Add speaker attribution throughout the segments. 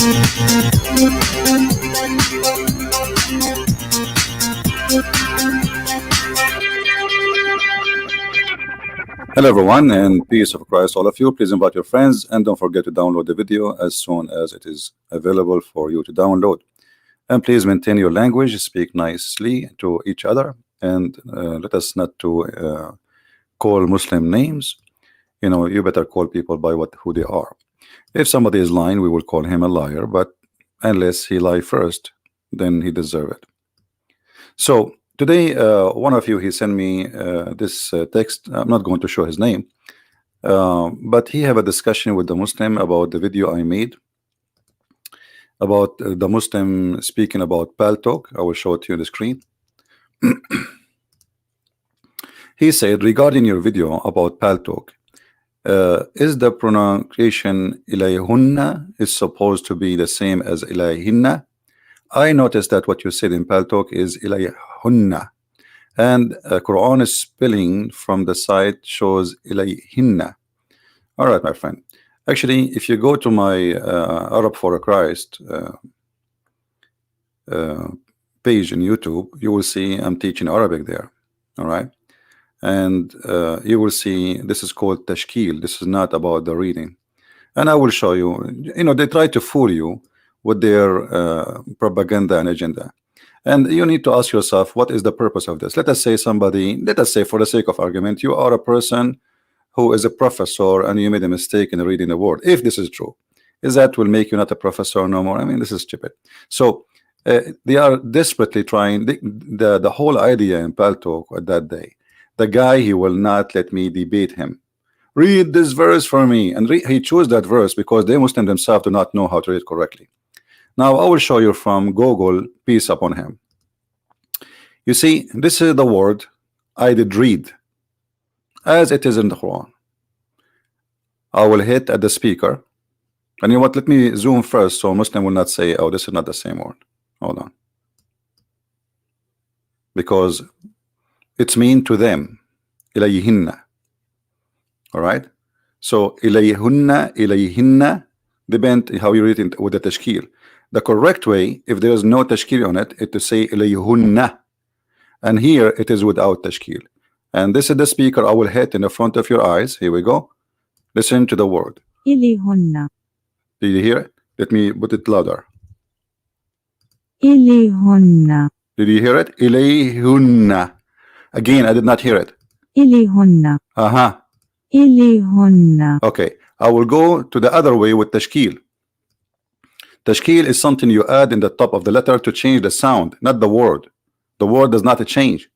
Speaker 1: Hello everyone, and peace of Christ all of you. Please invite your friends and don't forget to download the video as soon as it is available for you to download. And please maintain your language, speak nicely to each other, and let us not to call Muslim names. You know, you better call people by who they are. If somebody is lying, we will call him a liar, but unless he lied first, then he deserves it. So today, one of you, he sent me this text. I'm not going to show his name, but he have a discussion with the Muslim about the video I made about the Muslim speaking about Paltalk. I will show it to you on the screen. He said, regarding your video about Paltalk, is the pronunciation ilayhunna is supposed to be the same as ilayhinna? I noticed that what you said in Paltalk is ilayhunna, and Quran is spelling from the site shows ilayhinna. All right, my friend. Actually, if you go to my Arab for Christ page in YouTube, you will see I'm teaching Arabic there. All right, and you will see this is called tashkil. This is not about the reading, and I will show you. You know, they try to fool you with their propaganda and agenda, and you need to ask yourself, what is the purpose of this? Let us say somebody, let us say for the sake of argument, you are a person who is a professor and you made a mistake in reading a word. If this is true, is that will make you not a professor no more? I mean, this is stupid. So they are desperately trying. The whole idea in Paltalk at that day, the guy, he will not let me debate him. Read this verse for me, and he chose that verse because they Muslim themselves do not know how to read correctly. Now I will show you from Google, peace upon him. You see, this is the word I did read as it is in the Quran. I will hit at the speaker, and you know what, let me zoom first so Muslim will not say, oh, this is not the same word. Hold on, because it's mean to them, ilayhinna. All right, so ilayhunna, ilayhinna, depend how you read it with the tashkil. The correct way, if there is no tashkil on it, is to say ilayhunna, and here it is without tashkil. And this is the speaker I will hit in the front of your eyes. Here we go. Listen to the word.
Speaker 2: Ilayhunna.
Speaker 1: Did you hear it? Let me put it louder.
Speaker 2: Ilayhunna.
Speaker 1: Did you hear it? Ilayhunna. Again, I did not hear it.
Speaker 2: Ilayhunna. Ilayhunna.
Speaker 1: Okay, I will go to the other way with tashkil. Tashkil is something you add in the top of the letter to change the sound, not the word. The word does not change.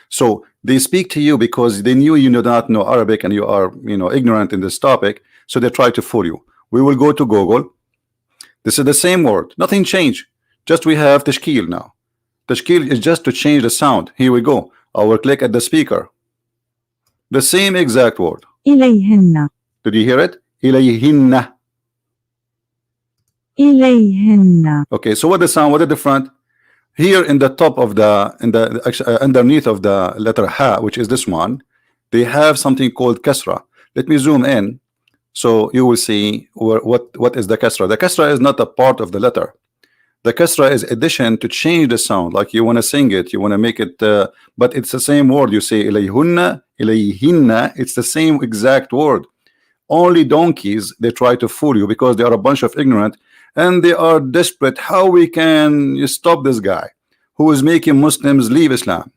Speaker 1: So they speak to you because they knew you do not know Arabic and you are, you know, ignorant in this topic. So they try to fool you. We will go to Google. This is the same word. Nothing changed. Just we have tashkil now. Tashkil is just to change the sound. Here we go. I will click at the speaker. The same exact word.
Speaker 2: Ilayhinna.
Speaker 1: Did you hear it? Ilayhinna.
Speaker 2: Ilayhinna.
Speaker 1: Okay, so what the sound? What the different? Here in the top of the underneath of the letter ha, which is this one, they have something called kasra. Let me zoom in so you will see what is the kasra. The kasra is not a part of the letter. The kasra is addition to change the sound. Like you want to sing it, you want to make it, but it's the same word. You say ilayhunna, ilayhinna. It's the same exact word. Only donkeys, they try to fool you because they are a bunch of ignorant. And they are desperate. How we can stop this guy who is making Muslims leave Islam?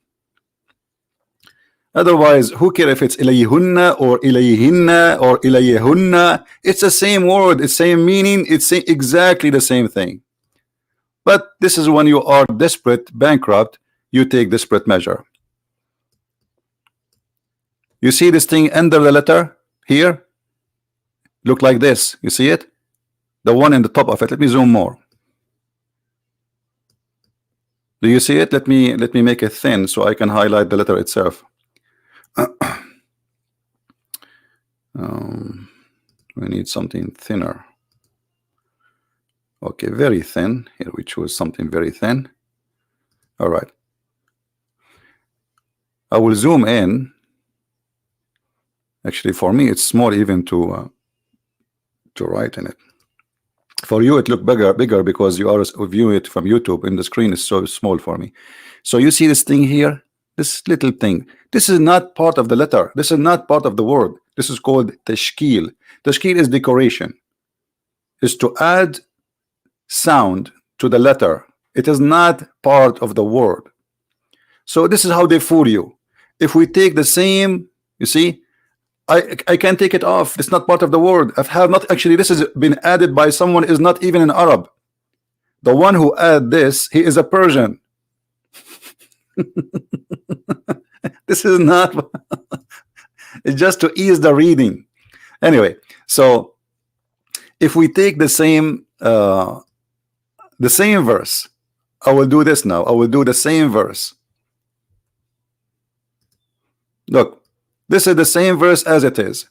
Speaker 1: Otherwise, who cares if it's ilayhunna or ilayhinna or ilayhunna? It's the same word, it's same meaning, it's exactly the same thing. But this is when you are desperate, bankrupt, you take desperate measure. You see this thing under the letter here? Look like this. You see it? The one in the top of it. Let me zoom more. Do you see it? Let me make it thin so I can highlight the letter itself. We need something thinner. Okay, very thin. Here we choose something very thin. All right. I will zoom in. Actually, for me, it's small even to write in it. For you, it look bigger because you are viewing it from YouTube, and the screen is so small for me. So you see this thing here, this little thing. This is not part of the letter. This is not part of the word. This is called tashkil. Tashkil is decoration. Is to add sound to the letter. It is not part of the word. So this is how they fool you. If we take the same, you see, I can take it off. It's not part of the word. I have not actually. This has been added by someone is not even an Arab. The one who add this, he is a Persian. This is not. It's just to ease the reading. Anyway, so if we take the same verse, I will do this now. I will do the same verse. Look, this is the same verse as it is.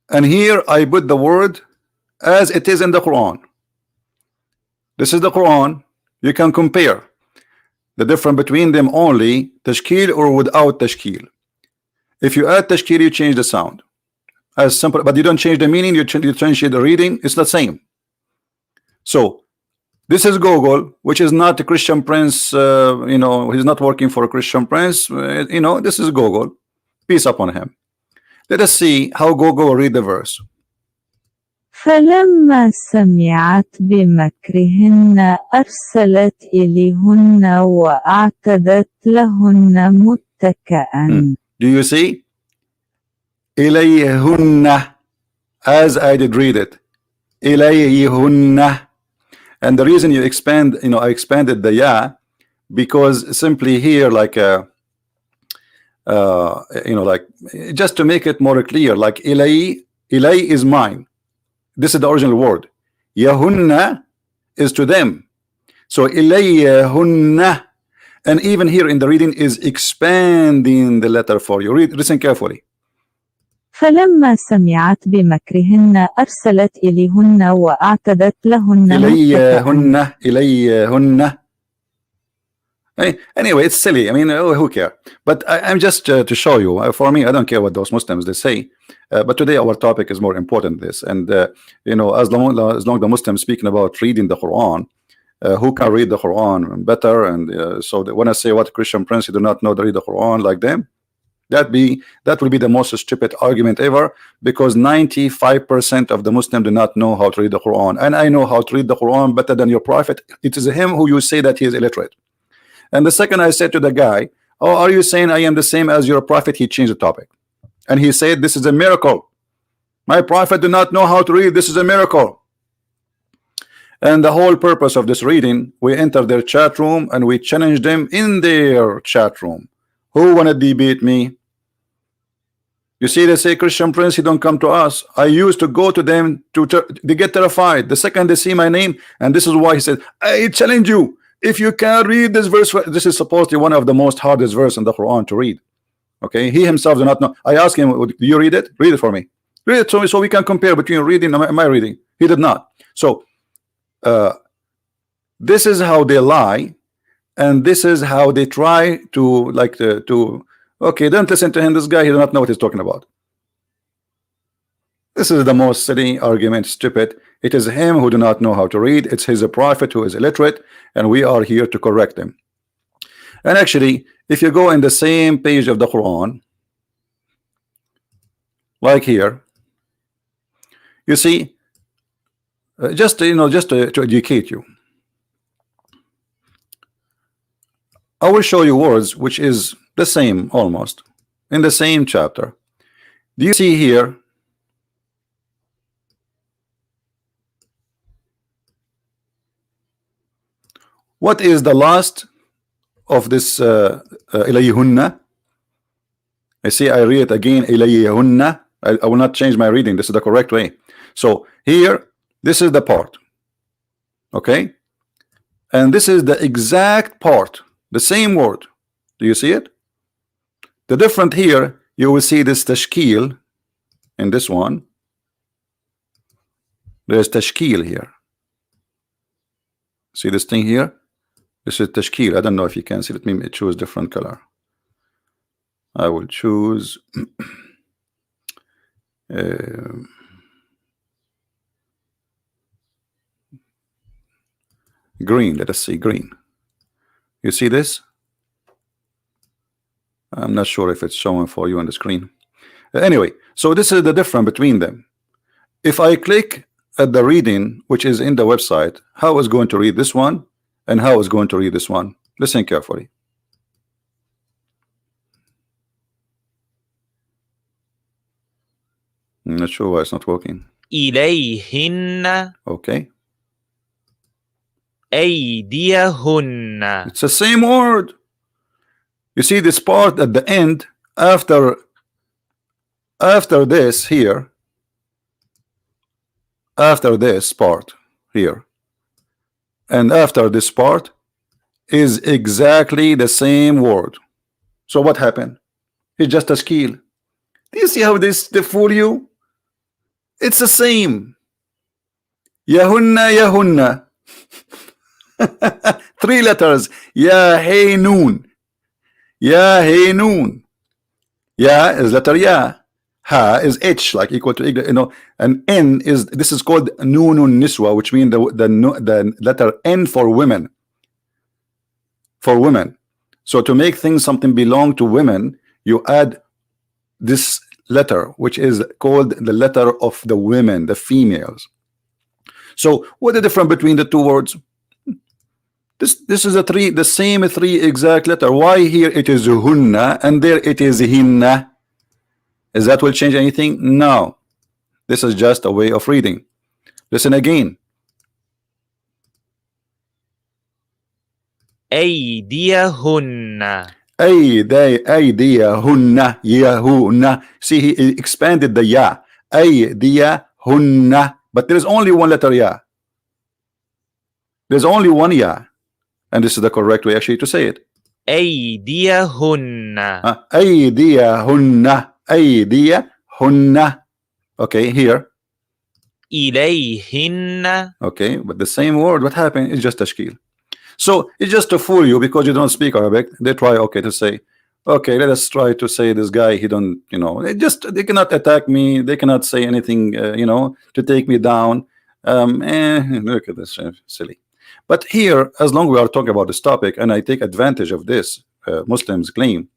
Speaker 1: And here I put the word as it is in the Quran. This is the Quran. You can compare the difference between them only, tashkil or without tashkil. If you add tashkil, you change the sound. As simple, but you don't change the meaning, you change the reading, it's the same. So this is Google, which is not a Christian Prince, you know, he's not working for a Christian Prince, you know, this is Google. Peace upon him. Let us see how Google will read the verse.
Speaker 2: فلما سمعت بمكرهن أرسلت إليهن وأعتدت لهن متكئا.
Speaker 1: Do you see? إليهن, as I did read it. إليهن. And the reason you expand, you know, I expanded the ya because simply here, like you know, like just to make it more clear, like ilay is mine. This is the original word. Yahunna is to them. So ilayhunna, and even here in the reading is expanding the letter for you. Listen carefully.
Speaker 2: فلما سمعت بمكرهن أرسلت إليهن وأعتدت لهن متكئا.
Speaker 1: إليهن. Anyway, it's silly. I mean, who care? But I'm just to show you. For me, I don't care what those Muslims they say. But today our topic is more important than this. And you know, as long the Muslims speaking about reading the Quran, who can read the Quran better? And so when I say what Christian Prince, you do not know to read the Quran like them, that will be the most stupid argument ever, because 95% of the Muslims do not know how to read the Quran, and I know how to read the Quran better than your prophet. It is him who you say that he is illiterate. And the second I said to the guy, oh, are you saying I am the same as your prophet? He changed the topic, and he said this is a miracle. My prophet do not know how to read. This is a miracle. And the whole purpose of this reading, we enter their chat room and we challenge them in their chat room. Who wanna debate me? You see, they say Christian Prince, he don't come to us. I used to go to them they get terrified the second they see my name, and this is why he said, I challenge you. If you can read this verse, this is supposedly one of the most hardest verse in the Quran to read. Okay, he himself do not know. I asked him, do you read it? Read it for me. Read it so we can compare between reading and my reading. He did not. So this is how they lie. And this is how they try to okay, don't listen to him. This guy, he does not know what he's talking about. This is the most silly argument, stupid. It is him who do not know how to read. It's his prophet who is illiterate, and we are here to correct him. And actually, if you go in the same page of the Quran, like here, you see, just to educate you, I will show you words which is the same almost in the same chapter. Do you see here? What is the last of this ilayhunna? I see I read it again, ilayhunna. I will not change my reading. This is the correct way. So here, this is the part. Okay? And this is the exact part. The same word. Do you see it? The different here, you will see this tashkil in this one. There's tashkil here. See this thing here? This is tashkil. I don't know if you can see. Let me choose different color. I will choose green. Let us see green. You see this? I'm not sure if it's showing for you on the screen. Anyway, so this is the difference between them. If I click at the reading which is in the website, how is going to read this one and how is going to read this one? Listen carefully. I'm not sure why it's not working.
Speaker 3: إليهن
Speaker 1: Okay.
Speaker 3: أيديهن.
Speaker 1: It's the same word. You see this part at the end after this here, after this part here, and after this part is exactly the same word. So what happened? It's just a skill. Do you see how they fool you? It's the same. Yahunna yahunna. 3 letters. Ya hey noon. Ya hey noon. Ya is letter ya. Ha is H, like equal to, you know, and N is, this is called Nunun Niswa, which means the letter N for women. For women. So to make things something belong to women, you add this letter, which is called the letter of the women, the females. So what is the difference between the two words? This is the same 3 exact letter. Why here it is hunna and there it is hinna? Is that will change anything? No. This is just a way of reading. Listen again.
Speaker 3: أيديهن.
Speaker 1: أيديهن يهن. See, he expanded the ya. أيديهن. But there is only one letter ya. There's only one ya. And this is the correct way actually to say it.
Speaker 3: أيديهن.
Speaker 1: أيديهن. أيديهن. Okay, here.
Speaker 3: إليهن.
Speaker 1: Okay, but the same word, what happened? It's just tashkil. So it's just to fool you because you don't speak Arabic. They try, okay, to say, okay, let us try to say this guy, he don't, you know, they cannot attack me. They cannot say anything, you know, to take me down. Look at this, silly. But here, as long as we are talking about this topic, and I take advantage of this, Muslims claim,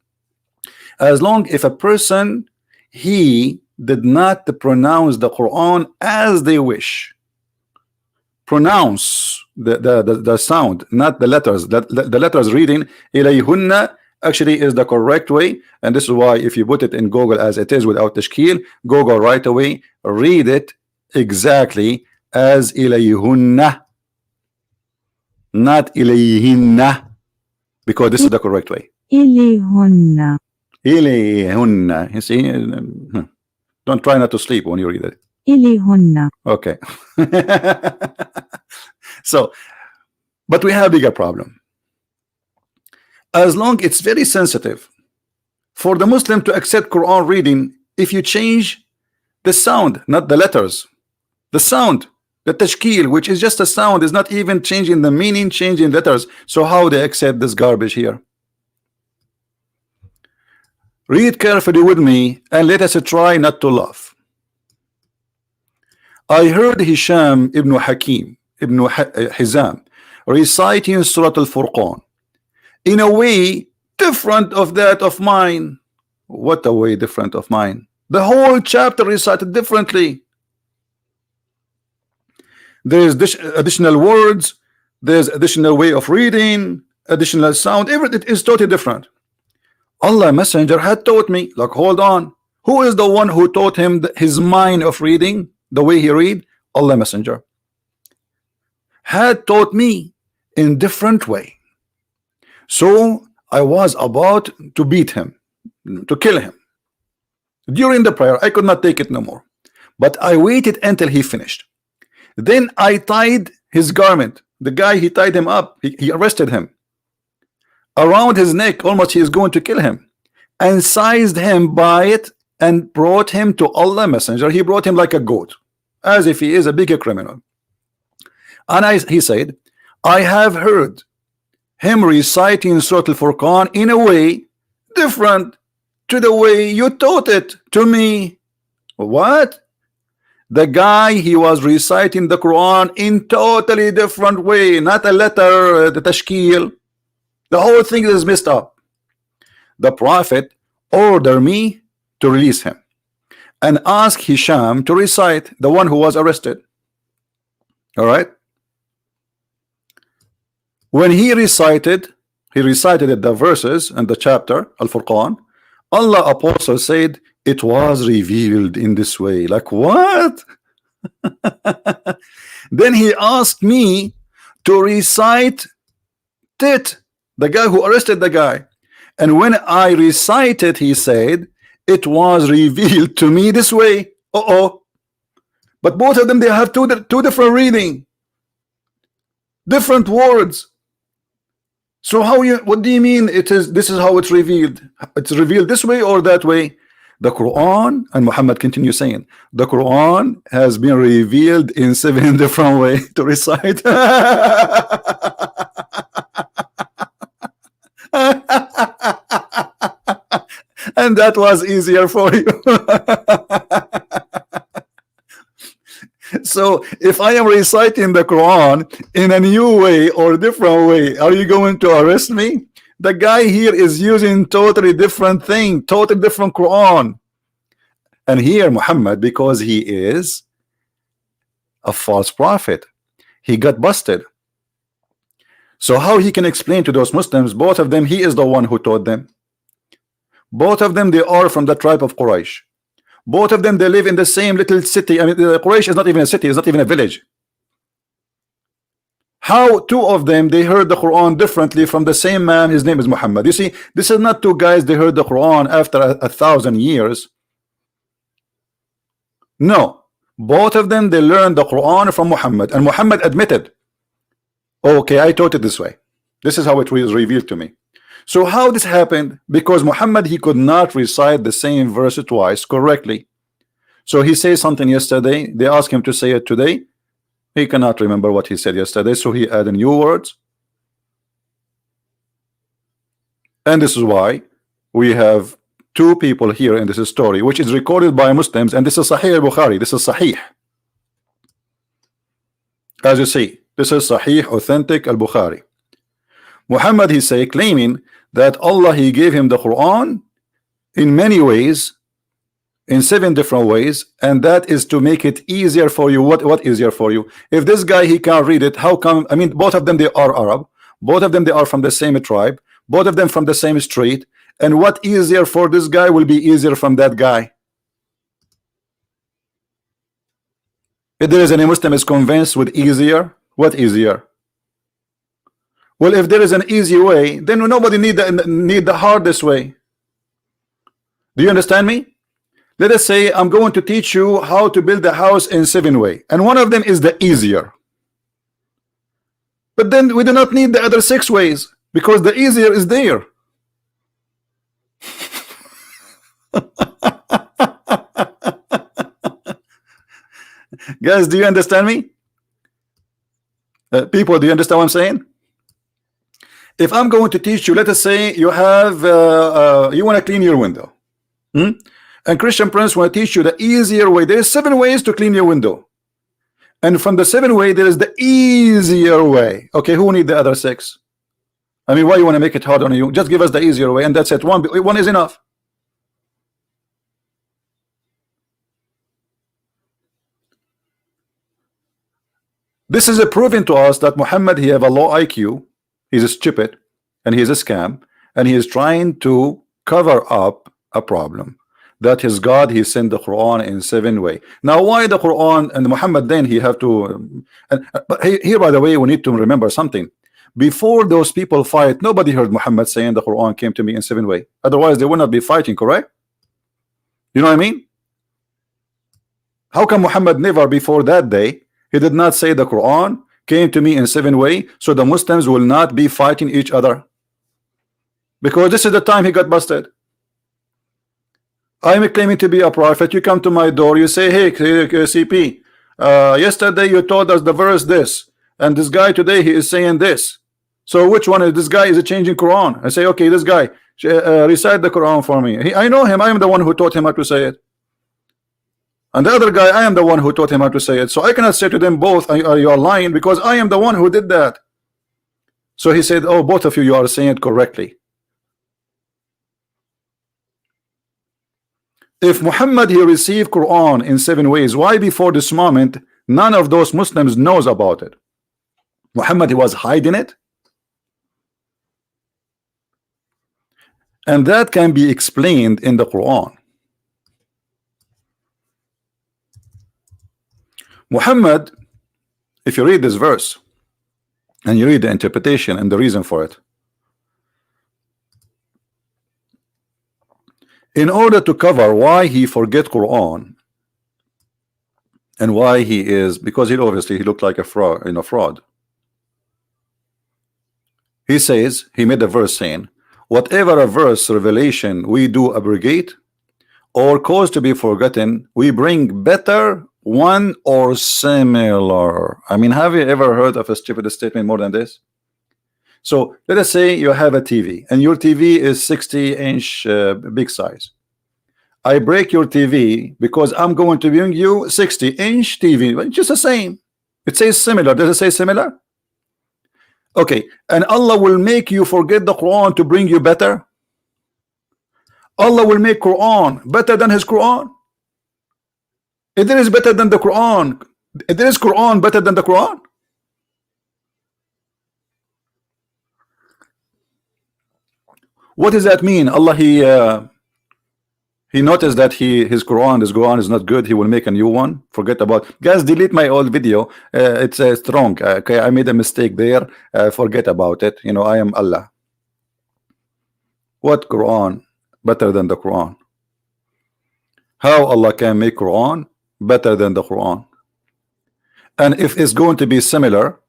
Speaker 1: as long if a person, he did not pronounce the Quran as they wish, pronounce the sound, not the letters. The letters reading ilayhunna actually is the correct way, and this is why if you put it in Google as it is without tashkil, Google right away read it exactly as ilayhunna, not ilayhinna, because this is the correct way.
Speaker 2: إليهن.
Speaker 1: Ilayhunna. You see, don't try not to sleep when you read it.
Speaker 2: إليهن.
Speaker 1: Okay. So, but we have a bigger problem. As long it's very sensitive for the Muslim to accept Quran reading if you change the sound, not the letters, the sound, the tashkil, which is just a sound, is not even changing the meaning, changing letters. So how they accept this garbage here? Read carefully with me and let us try not to laugh. I heard Hisham ibn Hakim ibn Hizam reciting Surah Al-Furqan in a way different of that of mine. What a way different of mine. The whole chapter recited differently. There's additional words, there's additional way of reading, additional sound, everything is totally different. Allah Messenger had taught me, like, hold on, who is the one who taught him his mind of reading, the way he read? Allah Messenger had taught me in different way. So I was about to beat him, to kill him. During the prayer, I could not take it no more. But I waited until he finished. Then I tied his garment. The guy, he tied him up. He arrested him. Around his neck, almost he is going to kill him. And seized him by it and brought him to Allah Messenger. He brought him like a goat, as if he is a bigger criminal. And he said, I have heard him reciting Surah Al-Furqan in a way different to the way you taught it to me. What? The guy, he was reciting the Quran in totally different way, not a letter, the tashkil. The whole thing is messed up. The Prophet ordered me to release him and ask Hisham to recite, the one who was arrested. All right. When he recited the verses and the chapter Al-Furqan, Allah apostle said it was revealed in this way. Like what? Then he asked me to recite it, the guy who arrested the guy. And when I recited, he said it was revealed to me this way. But both of them, they have two different reading, different words. So what do you mean this is how it's revealed? It's revealed this way or that way? The Quran, and Muhammad continues saying, the Quran has been revealed in 7 different ways to recite. And that was easier for you. So if I am reciting the Quran in a new way or different way, are you going to arrest me? The guy here is using totally different thing, totally different Quran. And here Muhammad, because he is a false prophet, he got busted. So how he can explain to those Muslims, both of them, he is the one who taught them. Both of them, they are from the tribe of Quraysh. Both of them, they live in the same little city. I mean, Quraysh is not even a city, it's not even a village. How two of them, they heard the Quran differently from the same man, his name is Muhammad. You see, this is not two guys, they heard the Quran after 1,000 years. No, both of them, they learned the Quran from Muhammad, and Muhammad admitted, okay, I taught it this way. This is how it was revealed to me. So how this happened? Because Muhammad, he could not recite the same verse twice correctly. So he says something yesterday, they asked him to say it today. He cannot remember what he said yesterday, so he added new words. And this is why we have two people here in this story, which is recorded by Muslims, and this is Sahih Bukhari. This is Sahih. As you see, this is Sahih, authentic Al-Bukhari. Muhammad, he say, claiming that Allah, he gave him the Quran in many ways, in 7 different ways, and that is to make it easier for you. What easier for you? If this guy, he can't read it, how come? I mean, both of them, they are Arab, both of them, they are from the same tribe, both of them from the same street, and what easier for this guy will be easier from that guy? If there is any Muslim is convinced with easier, what easier? Well, if there is an easy way, then nobody need the hardest way. Do you understand me? Let us say I'm going to teach you how to build a house in 7 ways, and one of them is the easier. But then we do not need the other 6 ways because the easier is there. Guys, do you understand me? People, do you understand what I'm saying? If I'm going to teach you, let us say you have you want to clean your window, and Christian Prince want to teach you the easier way. There is 7 ways to clean your window, and from the 7 way there is the easier way. Okay, who need the other 6? I mean, why you want to make it hard on you? Just give us the easier way, and that's it. One is enough. This is a proving to us that Muhammad, he have a low IQ. He's a stupid, and he's a scam, and he is trying to cover up a problem. That his God, he sent the Quran in 7 ways. Now, why the Quran and Muhammad? Then he have to. But here, by the way, we need to remember something. Before those people fight, nobody heard Muhammad saying the Quran came to me in 7 ways. Otherwise, they would not be fighting. Correct? You know what I mean? How come Muhammad never before that day he did not say the Quran came to me in 7 ways, so the Muslims will not be fighting each other? Because this is the time he got busted. I'm claiming to be a prophet. You come to my door, you say, hey, CP, yesterday you told us the verse this, and this guy today he is saying this. So which one is this guy? Is it changing Quran? I say, okay, this guy recite the Quran for me. I know him. I am the one who taught him how to say it. And the other guy, I am the one who taught him how to say it. So I cannot say to them both, you are lying, because I am the one who did that. So he said, oh, both of you are saying it correctly. If Muhammad he received Quran in 7 ways, why before this moment none of those Muslims knows about it? Muhammad he was hiding it, and that can be explained in the Quran. Muhammad, if you read this verse and you read the interpretation and the reason for it, in order to cover why he forget Quran and why he is, because he obviously he looked like a fraud, fraud. He says, he made a verse saying, whatever a verse revelation we do abrogate or cause to be forgotten, we bring better one or similar. I mean, have you ever heard of a stupid statement more than this? So let us say you have a TV and your TV is 60-inch big size. I break your TV because I'm going to bring you 60-inch TV. It's just the same. It says similar. Does it say similar? Okay, and Allah will make you forget the Quran to bring you better. Allah will make Quran better than his Quran. If there is better than the Quran, if there is Quran better than the Quran. What does that mean? Allah he noticed that his Quran is not good. He will make a new one. Forget about, guys, delete my old video. It's strong. Okay, I made a mistake there. Forget about it. You know, I am Allah. What Quran better than the Quran? How Allah can make Quran better than the Quran? And if it's going to be similar,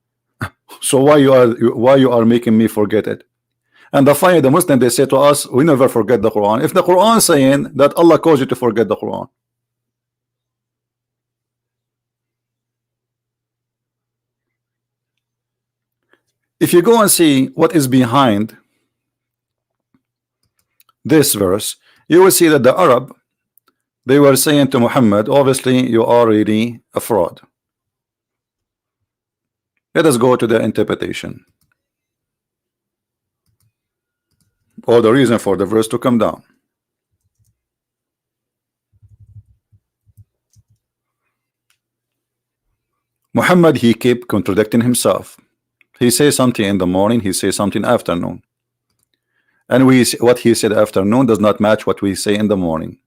Speaker 1: so why you are making me forget it? And finally the Muslim, they say to us, we never forget the Quran. If the Quran saying that Allah caused you to forget the Quran, if you go and see what is behind this verse, you will see that the Arab, they were saying to Muhammad, obviously you are really a fraud. Let us go to the interpretation, or the reason for the verse to come down. Muhammad, he kept contradicting himself. He says something in the morning, he says something afternoon, and what he said afternoon does not match what we say in the morning.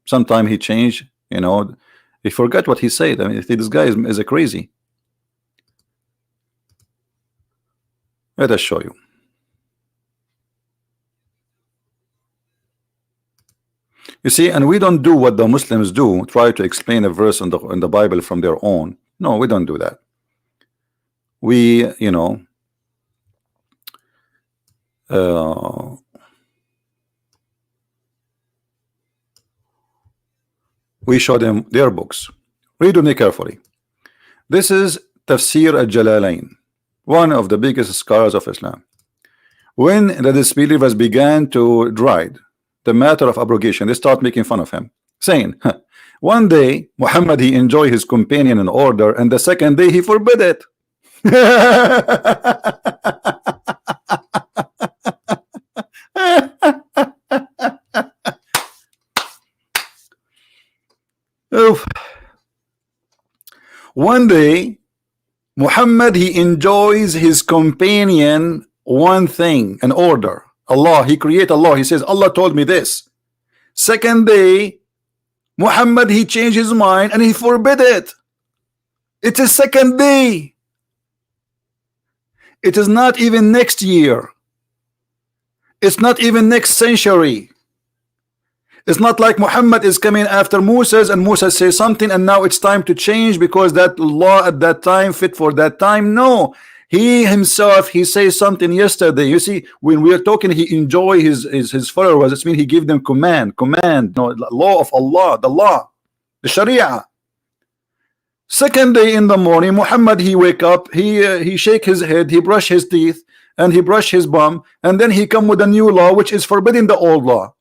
Speaker 1: Sometimes he changed, you know, he forgot what he said. I mean, this guy is a crazy. Let us show you. You see, and we don't do what the Muslims do, try to explain a verse in the Bible from their own. No, we don't do that. We, you know, we show them their books. Read with me carefully. This is Tafsir al-Jalalain, one of the biggest scholars of Islam. When the disbelievers began to deride the matter of abrogation, they start making fun of him, saying, one day Muhammad he enjoyed his companion in order, and the second day he forbid it. Oof. One day Muhammad he enjoys his companion one thing, an order. Allah, he create Allah, he says Allah told me this. Second day Muhammad he changed his mind and he forbid it. It's a second day. It is not even next year. It's not even next century. It's not like Muhammad is coming after Moses and Musa says something and now it's time to change because that law at that time fit for that time. No, he himself, he says something yesterday. You see, when we are talking, he enjoy his followers. It means he give them command, no, law of Allah, the law, the Sharia. Second day in the morning, Muhammad he wake up, he shake his head, he brush his teeth, and he brush his bum, and then he come with a new law which is forbidding the old law.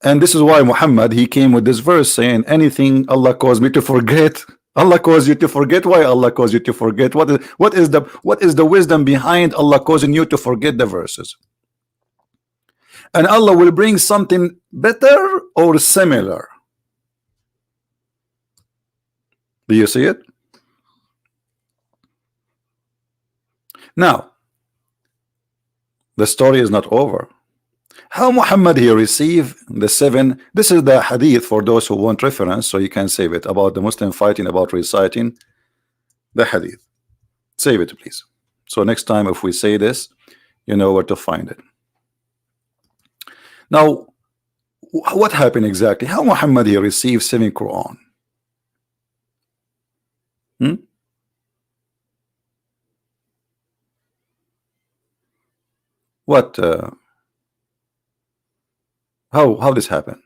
Speaker 1: And this is why Muhammad, he came with this verse saying, anything Allah caused me to forget, Allah caused you to forget. Why Allah caused you to forget? What is the wisdom behind Allah causing you to forget the verses? And Allah will bring something better or similar. Do you see it? Now, the story is not over. How Muhammad he received the 7. This is the hadith for those who want reference, so you can save it, about the Muslim fighting about reciting the hadith. Save it, please. So next time if we say this, you know where to find it. Now, what happened exactly? How Muhammad he received 7 Quran? What? How this happened?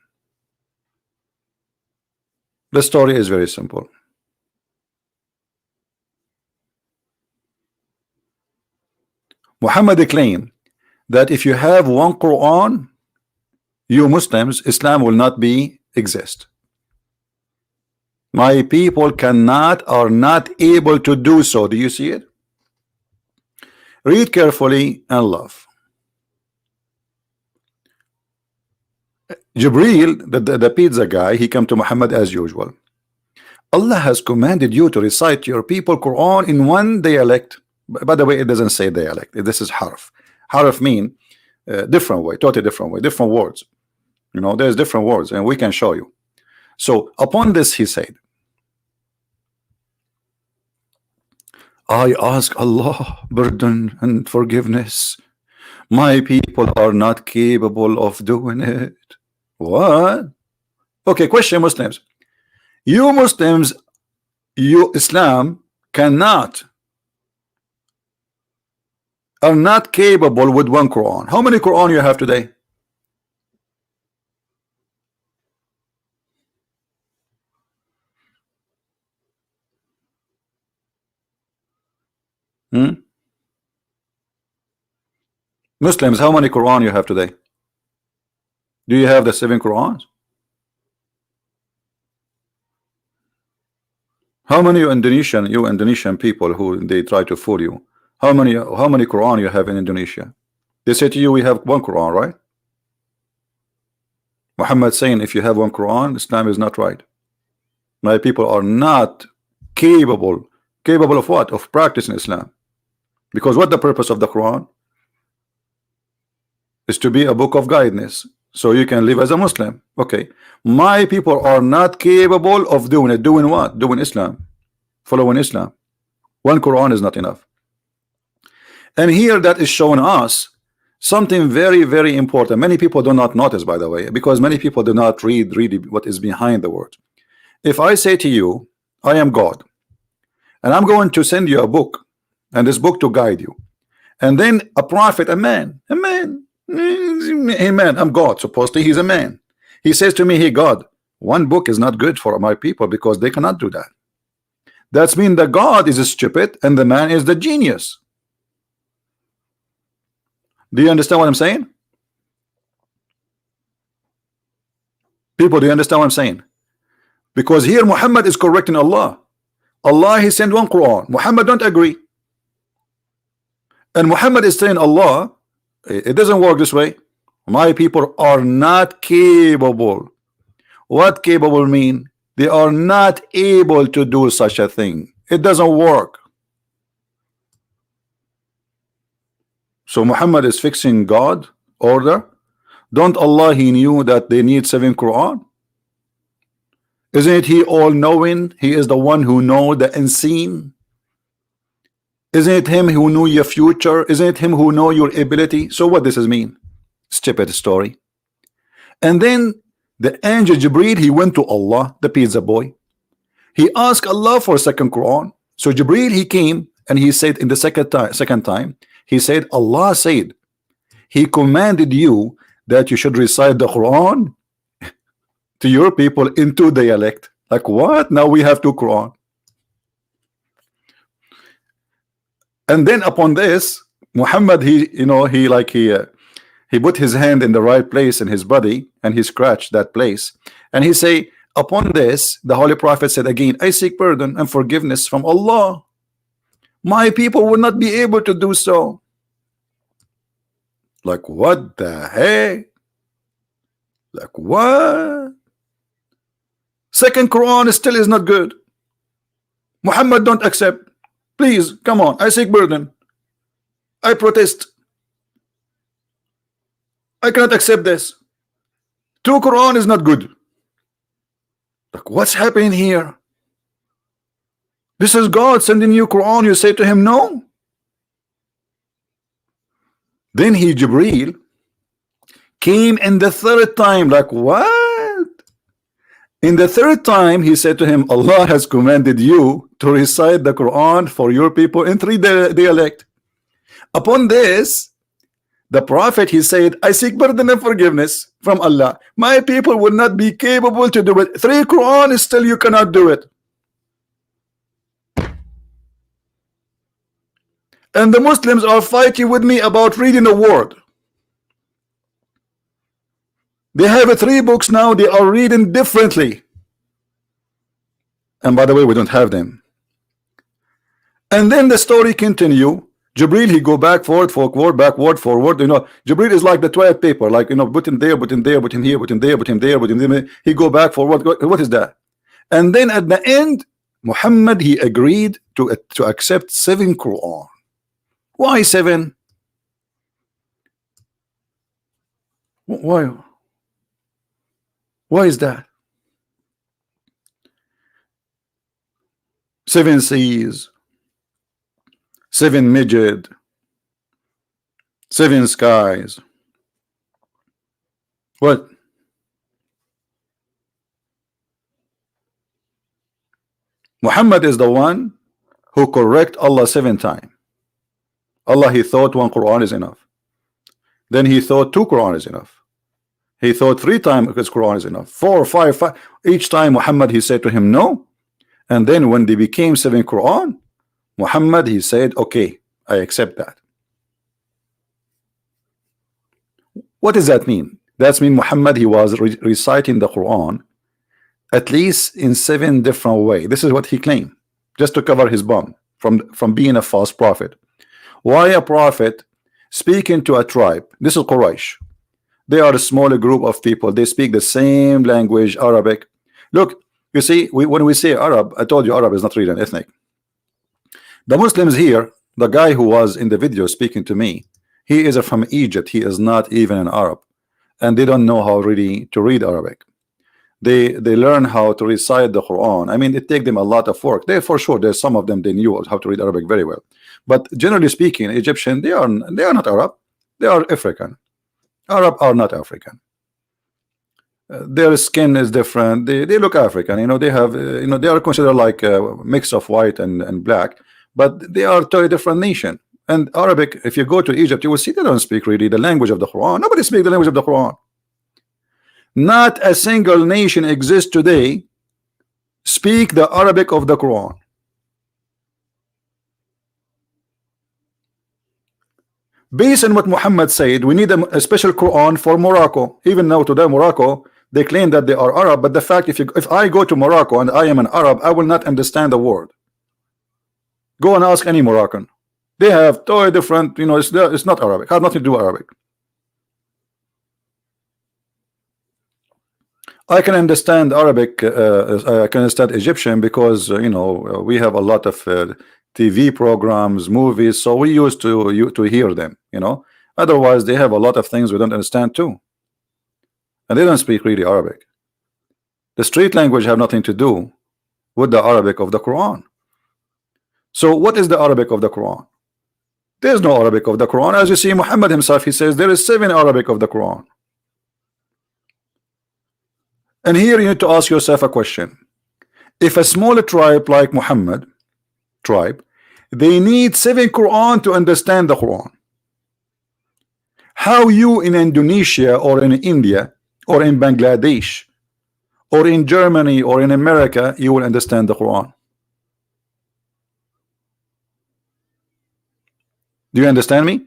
Speaker 1: The story is very simple. Muhammad claimed that if you have one Quran, you Muslims, Islam will not be exist. My people cannot, are not able to do so. Do you see it? Read carefully and love. Jibreel, the pizza guy, he came to Muhammad as usual. Allah has commanded you to recite your people Quran in one dialect. By the way, it doesn't say dialect. This is harf. Harf mean different way, totally different way, different words. You know, there's different words, and we can show you. So upon this, he said, I ask Allah pardon and forgiveness. My people are not capable of doing it. What? Okay, question, Muslims. You Muslims, you Islam cannot, are not capable with one Quran. How many Quran you have today? Muslims, how many Quran you have today? Do you have the 7 Qurans? How many you Indonesian people who they try to fool you? How many Quran you have in Indonesia? They say to you, we have one Quran, right? Muhammad saying, if you have one Quran, Islam is not right. My people are not capable of what? Of practicing Islam. Because what the purpose of the Quran is to be a book of guidance, so you can live as a Muslim. Okay, my people are not capable of doing it. Doing what? Doing Islam, following Islam. One Quran is not enough. And here that is showing us something very, very important. Many people do not notice, by the way, because many people do not read what is behind the word. If I say to you, I am God, and I'm going to send you a book, and this book to guide you, and then a prophet, a man, I'm God, supposedly he's a man, he says to me, hey God, one book is not good for my people because they cannot do that. That's mean the God is stupid and the man is the genius. Do you understand what I'm saying? People, do you understand what I'm saying? Because here Muhammad is correcting Allah. Allah, he sent one Quran. Muhammad don't agree. And Muhammad is saying, Allah, it doesn't work this way. My people are not capable. What capable mean? They are not able to do such a thing. It doesn't work. So Muhammad is fixing God order. Don't Allah, he knew that they need 7 Quran? Isn't it he all knowing? He is the one who know the unseen. Isn't it him who knew your future? Isn't it him who know your ability? So what does this mean? Stupid story. And then the angel Jibreel, he went to Allah, the pizza boy. He asked Allah for a second Quran. So Jibreel, he came and he said in the second time, he said, Allah said, he commanded you that you should recite the Quran to your people in 2 dialect. Like what? Now we have 2 Quran. And then upon this, Muhammad, he He put his hand in the right place in his body and he scratched that place. And he say, upon this, the Holy Prophet said again, I seek pardon and forgiveness from Allah. My people will not be able to do so. Like, what the heck? Like, what? Second Quran still is not good. Muhammad don't accept. Please, come on. I seek pardon. I protest. I cannot accept this. Two Quran is not good. Like, what's happening here? This is God sending you Quran. You say to him no. Then he, Jibreel, came in the third time. Like, what? In the third time, he said to him, Allah has commanded you to recite the Quran for your people in three dialect. Upon this, the Prophet, he said, I seek pardon and forgiveness from Allah. My people will not be capable to do it. Three Quran is still you cannot do it. And the Muslims are fighting with me about reading the word. They have three books now. They are reading differently. And by the way, we don't have them. And then the story continue. Jibreel, he go back, forward, forward, backward, forward. You know, Jibreel is like the toilet paper, like, you know, put him there, put him there, put him here, put him there, put him there, put him there. He go back, forward. What is that? And then at the end, Muhammad, he agreed to accept 7 Quran. Why 7? Why? Why is that? 7 seas, 7 midget, 7 skies. What? Muhammad is the one who correct Allah 7 times. Allah, he thought 1 Quran is enough. Then he thought 2 Quran is enough. He thought 3 times because Quran is enough. 4, 5, 5. Each time Muhammad, he said to him no. And then when they became 7 Quran, Muhammad, he said, okay, I accept that. What does that mean? That means Muhammad, he was reciting the Quran at least in 7 different ways. This is what he claimed, just to cover his bum from being a false prophet. Why a prophet speaking to a tribe? This is Quraysh. They are a smaller group of people. They speak the same language, Arabic. Look, you see, when we say Arab, I told you Arab is not really an ethnic. The Muslims here, the guy who was in the video speaking to me, he is from Egypt. He is not even an Arab, and they don't know how really to read Arabic. They learn how to recite the Quran. I mean, it takes them a lot of work. They, for sure, there's some of them, they knew how to read Arabic very well. But generally speaking, Egyptian, they are not Arab. They are African. Arab are not African. Their skin is different. They look African. You know, they have you know, they are considered like a mix of white and black, but they are totally different nation. And Arabic, if you go to Egypt, you will see they don't speak really the language of the Quran. Nobody speaks the language of the Quran. Not a single nation exists today speak the Arabic of the Quran. Based on what Muhammad said, we need a special Quran for Morocco. Even now today, Morocco, they claim that they are Arab, but the fact, if I go to Morocco and I am an Arab, I will not understand the word. Go and ask any Moroccan. They have totally different, you know, it's not Arabic. It has nothing to do with Arabic. I can understand Arabic. I can understand Egyptian because you know, we have a lot of TV programs, movies, so we used to hear them. You know, otherwise they have a lot of things we don't understand too, and they don't speak really Arabic. The street language have nothing to do with the Arabic of the Quran. So what is the Arabic of the Quran? There is no Arabic of the Quran. As you see, Muhammad himself, he says there is 7 Arabic of the Quran. And here you need to ask yourself a question. If a smaller tribe like Muhammad tribe, they need 7 Quran to understand the Quran, how you in Indonesia or in India or in Bangladesh or in Germany or in America, you will understand the Quran? Do you understand me?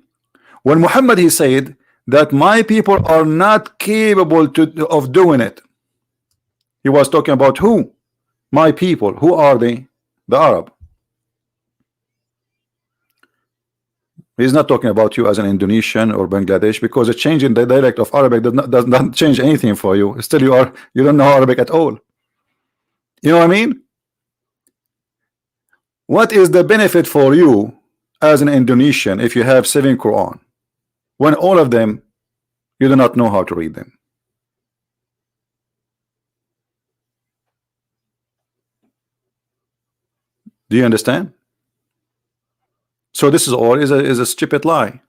Speaker 1: When Muhammad, he said that my people are not capable of doing it. He was talking about who? My people. Who are they? The Arab. He's not talking about you as an Indonesian or Bangladesh, because a change in the dialect of Arabic does not change anything for you. Still, you don't know Arabic at all. You know what I mean? What is the benefit for you as an Indonesian if you have 7 Quran, when all of them you do not know how to read them? Do you understand? So this is all is a stupid lie.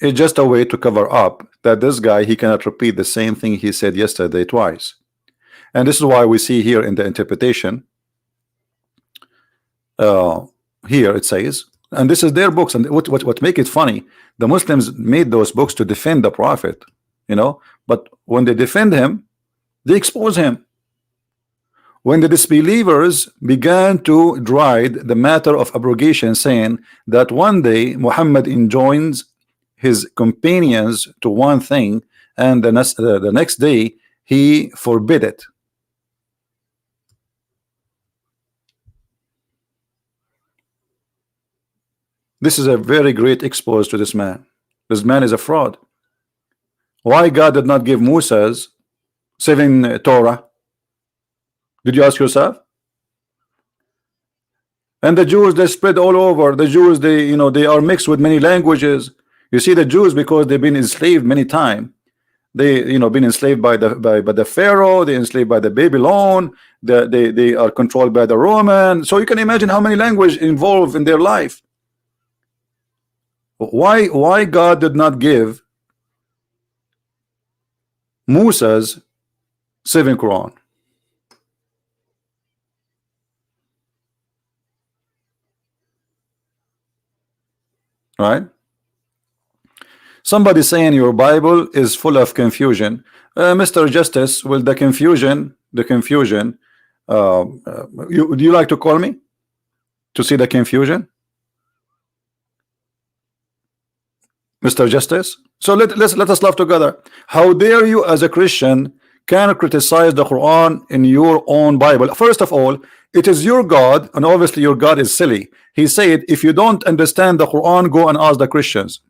Speaker 1: It's just a way to cover up that this guy, he cannot repeat the same thing he said yesterday twice. And this is why we see here in the interpretation, here it says, and this is their books, and what make it funny, the Muslims made those books to defend the Prophet, you know, but when they defend him, they expose him. When the disbelievers began to deride the matter of abrogation, saying that one day Muhammad enjoins his companions to one thing, and the next day he forbid it. This is a very great expose to this man. This man is a fraud. Why God did not give Moses 7 Torah? Did you ask yourself? And the Jews, they spread all over. The Jews, they, you know, they are mixed with many languages. You see, the Jews, because they've been enslaved many times, they, you know, been enslaved by the Pharaoh, they enslaved by the Babylon, they are controlled by the Roman. So you can imagine how many languages involved in their life. Why God did not give Moses 7 Quran? Right? Somebody saying your Bible is full of confusion. Mr. Justice, will the confusion, do you like to call me to see the confusion, Mr. Justice? So let us laugh together. How dare you as a Christian can criticize the Quran in your own Bible? First of all, it is your God, and obviously your God is silly. He said, if you don't understand the Quran, go and ask the Christians.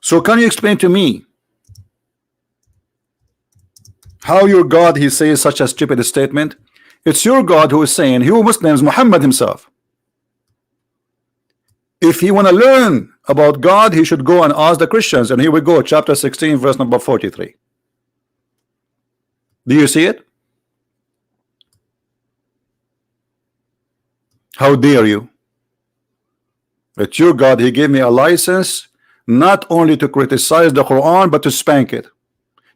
Speaker 1: So can you explain to me how your God, he says such a stupid statement? It's your God who is saying, you Muslims, Muhammad himself, if he want to learn about God, he should go and ask the Christians. And here we go, chapter 16, verse number 43. Do you see it? How dare you? It's your God, he gave me a license not only to criticize the Quran, but to spank it,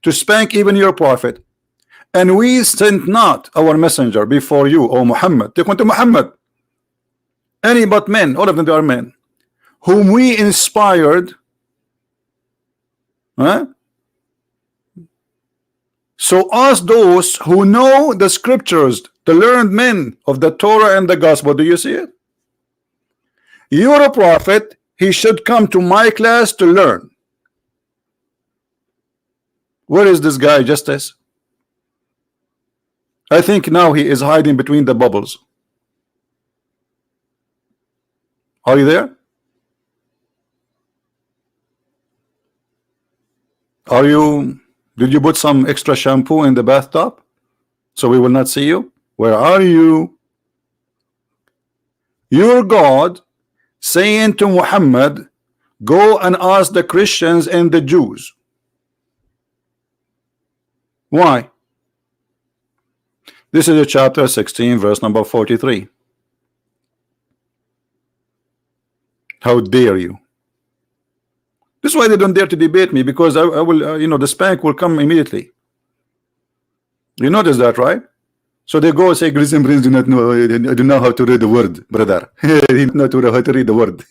Speaker 1: to spank even your prophet. And we sent not our messenger before you, O Muhammad. They went to Muhammad. Any but men, all of them, they are men, whom we inspired. Huh? So ask those who know the scriptures, the learned men of the Torah and the gospel. Do you see it? You're a prophet, he should come to my class to learn. Where is this guy, Justice? I think now he is hiding between the bubbles. Are you there? Are you? Did you put some extra shampoo in the bathtub so we will not see you? Where are you? Your God saying to Muhammad, go and ask the Christians and the Jews. Why? This is a chapter 16, verse number 43. How dare you? This is why they don't dare to debate me, because I will, you know, the spank will come immediately. You notice that, right? So they go and say, Christian Prince do not know, I do know how to read the word, brother. He do not know how to read the word.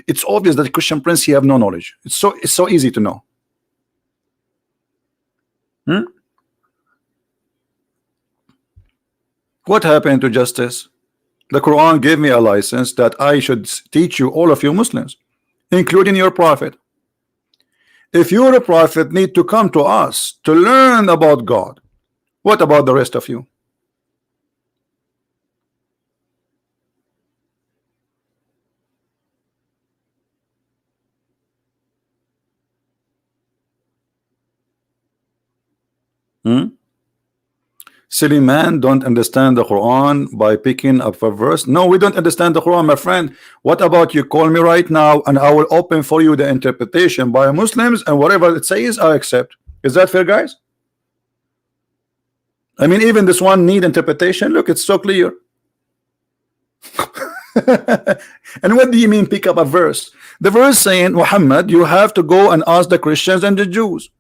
Speaker 1: It's obvious that Christian Prince, he have no knowledge. It's so easy to know. What happened to justice? The Quran gave me a license that I should teach you, all of you Muslims, including your prophet. If you're a prophet, need to come to us to learn about God. What about the rest of you? Silly man don't understand the Quran by picking up a verse. No, we don't understand the Quran, my friend. What about you call me right now and I will open for you the interpretation by Muslims, and whatever it says I accept. Is that fair, guys? I mean, even this one need interpretation. Look, it's so clear. And what do you mean pick up a verse? The verse saying, Muhammad, you have to go and ask the Christians and the Jews.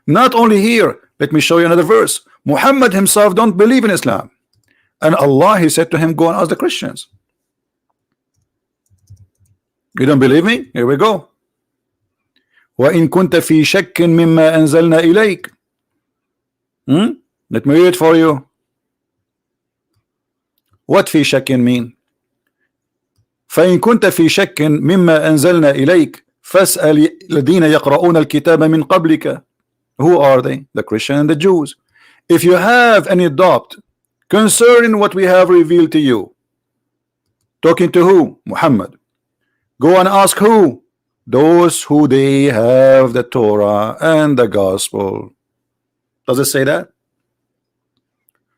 Speaker 1: Not only here, let me show you another verse. Muhammad himself don't believe in Islam, and Allah, he said to him, go and ask the Christians. You don't believe me? Here we go. وَإِن كُنْتَ فِي شَكٍّ مِمَّا أَنزَلْنَا إِلَيْكَ. Let me read it for you. What في شك mean? فإن كنت في شك مما أنزلنا إليك فاسأل الذين يقرؤون الكتاب من قبلك. Who are they? The Christian and the Jews. If you have any doubt concerning what we have revealed to you, talking to who? Muhammad. Go and ask who? Those who they have the Torah and the Gospel. Does it say that?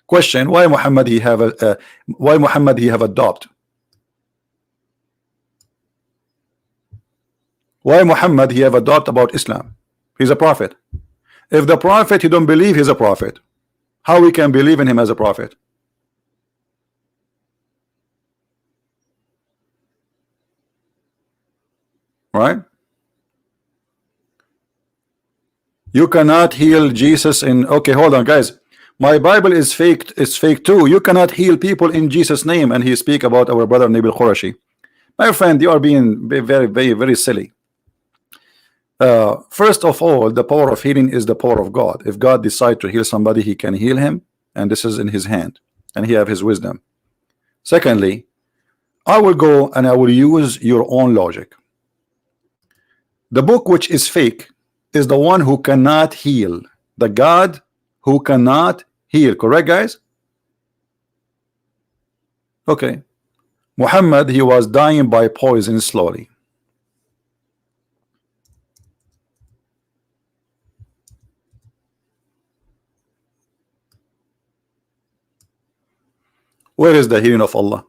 Speaker 1: Question: why Muhammad he have a doubt? Why Muhammad he have a doubt about Islam? He's a prophet. If the prophet you don't believe he's a prophet, how we can believe in him as a prophet? Right? You cannot heal Jesus in, okay, hold on guys, my Bible is fake. It's fake too. You cannot heal people in Jesus name, and he speak about our brother Nabil Qurashi. My friend, you are being very silly. First of all, the power of healing is the power of God. If God decide to heal somebody, he can heal him, and this is in his hand, and he have his wisdom. Secondly, I will go and I will use your own logic. The book which is fake is the one who cannot heal, the God who cannot heal. Correct, guys? Okay. Muhammad, he was dying by poison slowly. Where is the healing of Allah?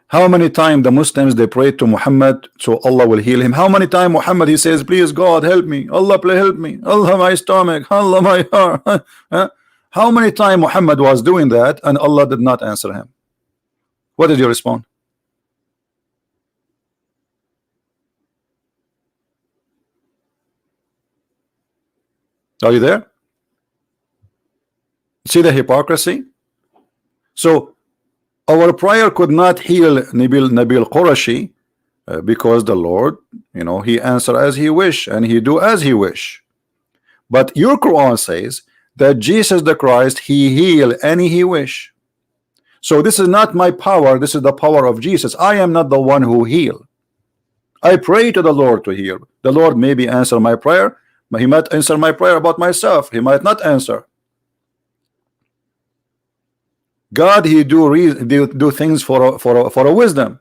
Speaker 1: How many times the Muslims they pray to Muhammad so Allah will heal him? How many times Muhammad he says, please God help me, Allah please help me, Allah my stomach, Allah my heart? How many times Muhammad was doing that and Allah did not answer him? What did you respond? Are you there? See the hypocrisy? So our prayer could not heal Nabil Qurashi because the Lord, you know, he answer as he wish and he do as he wish. But your Quran says that Jesus the Christ, he heal any he wish. So this is not my power, this is the power of Jesus. I am not the one who heal. I pray to the Lord to heal. The Lord maybe answer my prayer, but he might answer my prayer about myself. He might not answer. God, he do things for a wisdom.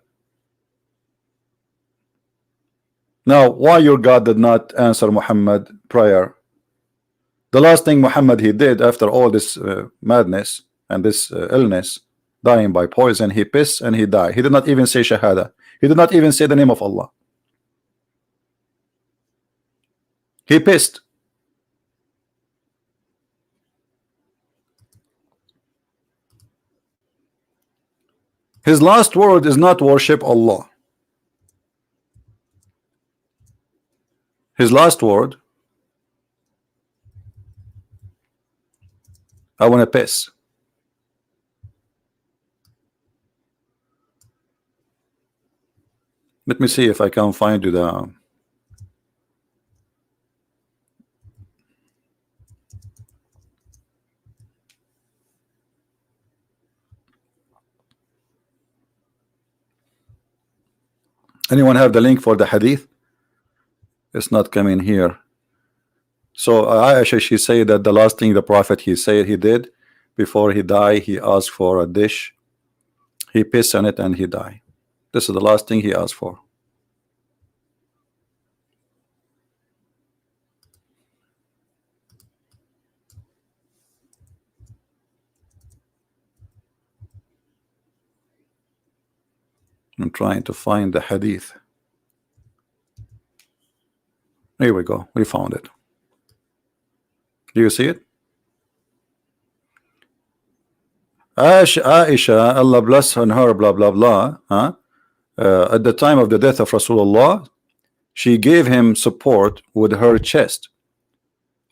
Speaker 1: Now, why your God did not answer Muhammad prayer? The last thing Muhammad he did after all this madness and this illness, dying by poison, he pissed and he died. He did not even say Shahada. He did not even say the name of Allah. He pissed. His last word is not worship Allah. His last word, I want to piss. Let me see if I can find you the Anyone have the link for the hadith? It's not coming here. So Aisha, she said that the last thing the Prophet he said he did before he died, he asked for a dish, he pissed on it and he died. This is the last thing he asked for. I'm trying to find the hadith. Here we go. We found it. Do you see it? Aisha, Allah bless her and her, blah blah blah. At the time of the death of Rasulullah, she gave him support with her chest,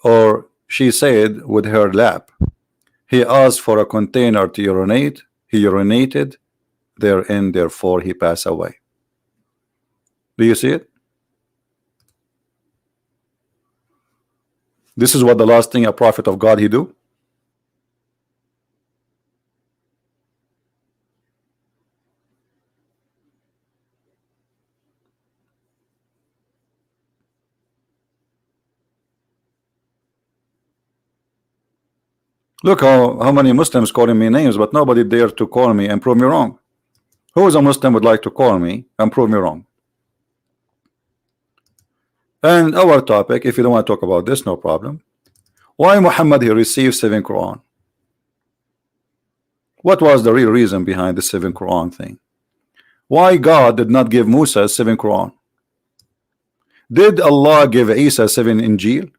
Speaker 1: or she said with her lap. He asked for a container to urinate. He urinated therein, therefore he passed away. Do you see it? This is what the last thing a prophet of God he do. Look how many Muslims calling me names, but nobody dare to call me and prove me wrong. Who is a Muslim would like to call me and prove me wrong? And our topic, if you don't want to talk about this, no problem. Why Muhammad he received 7 Quran? What was the real reason behind the 7 Quran thing? Why God did not give Musa 7 Quran? Did Allah give Isa 7 Injil?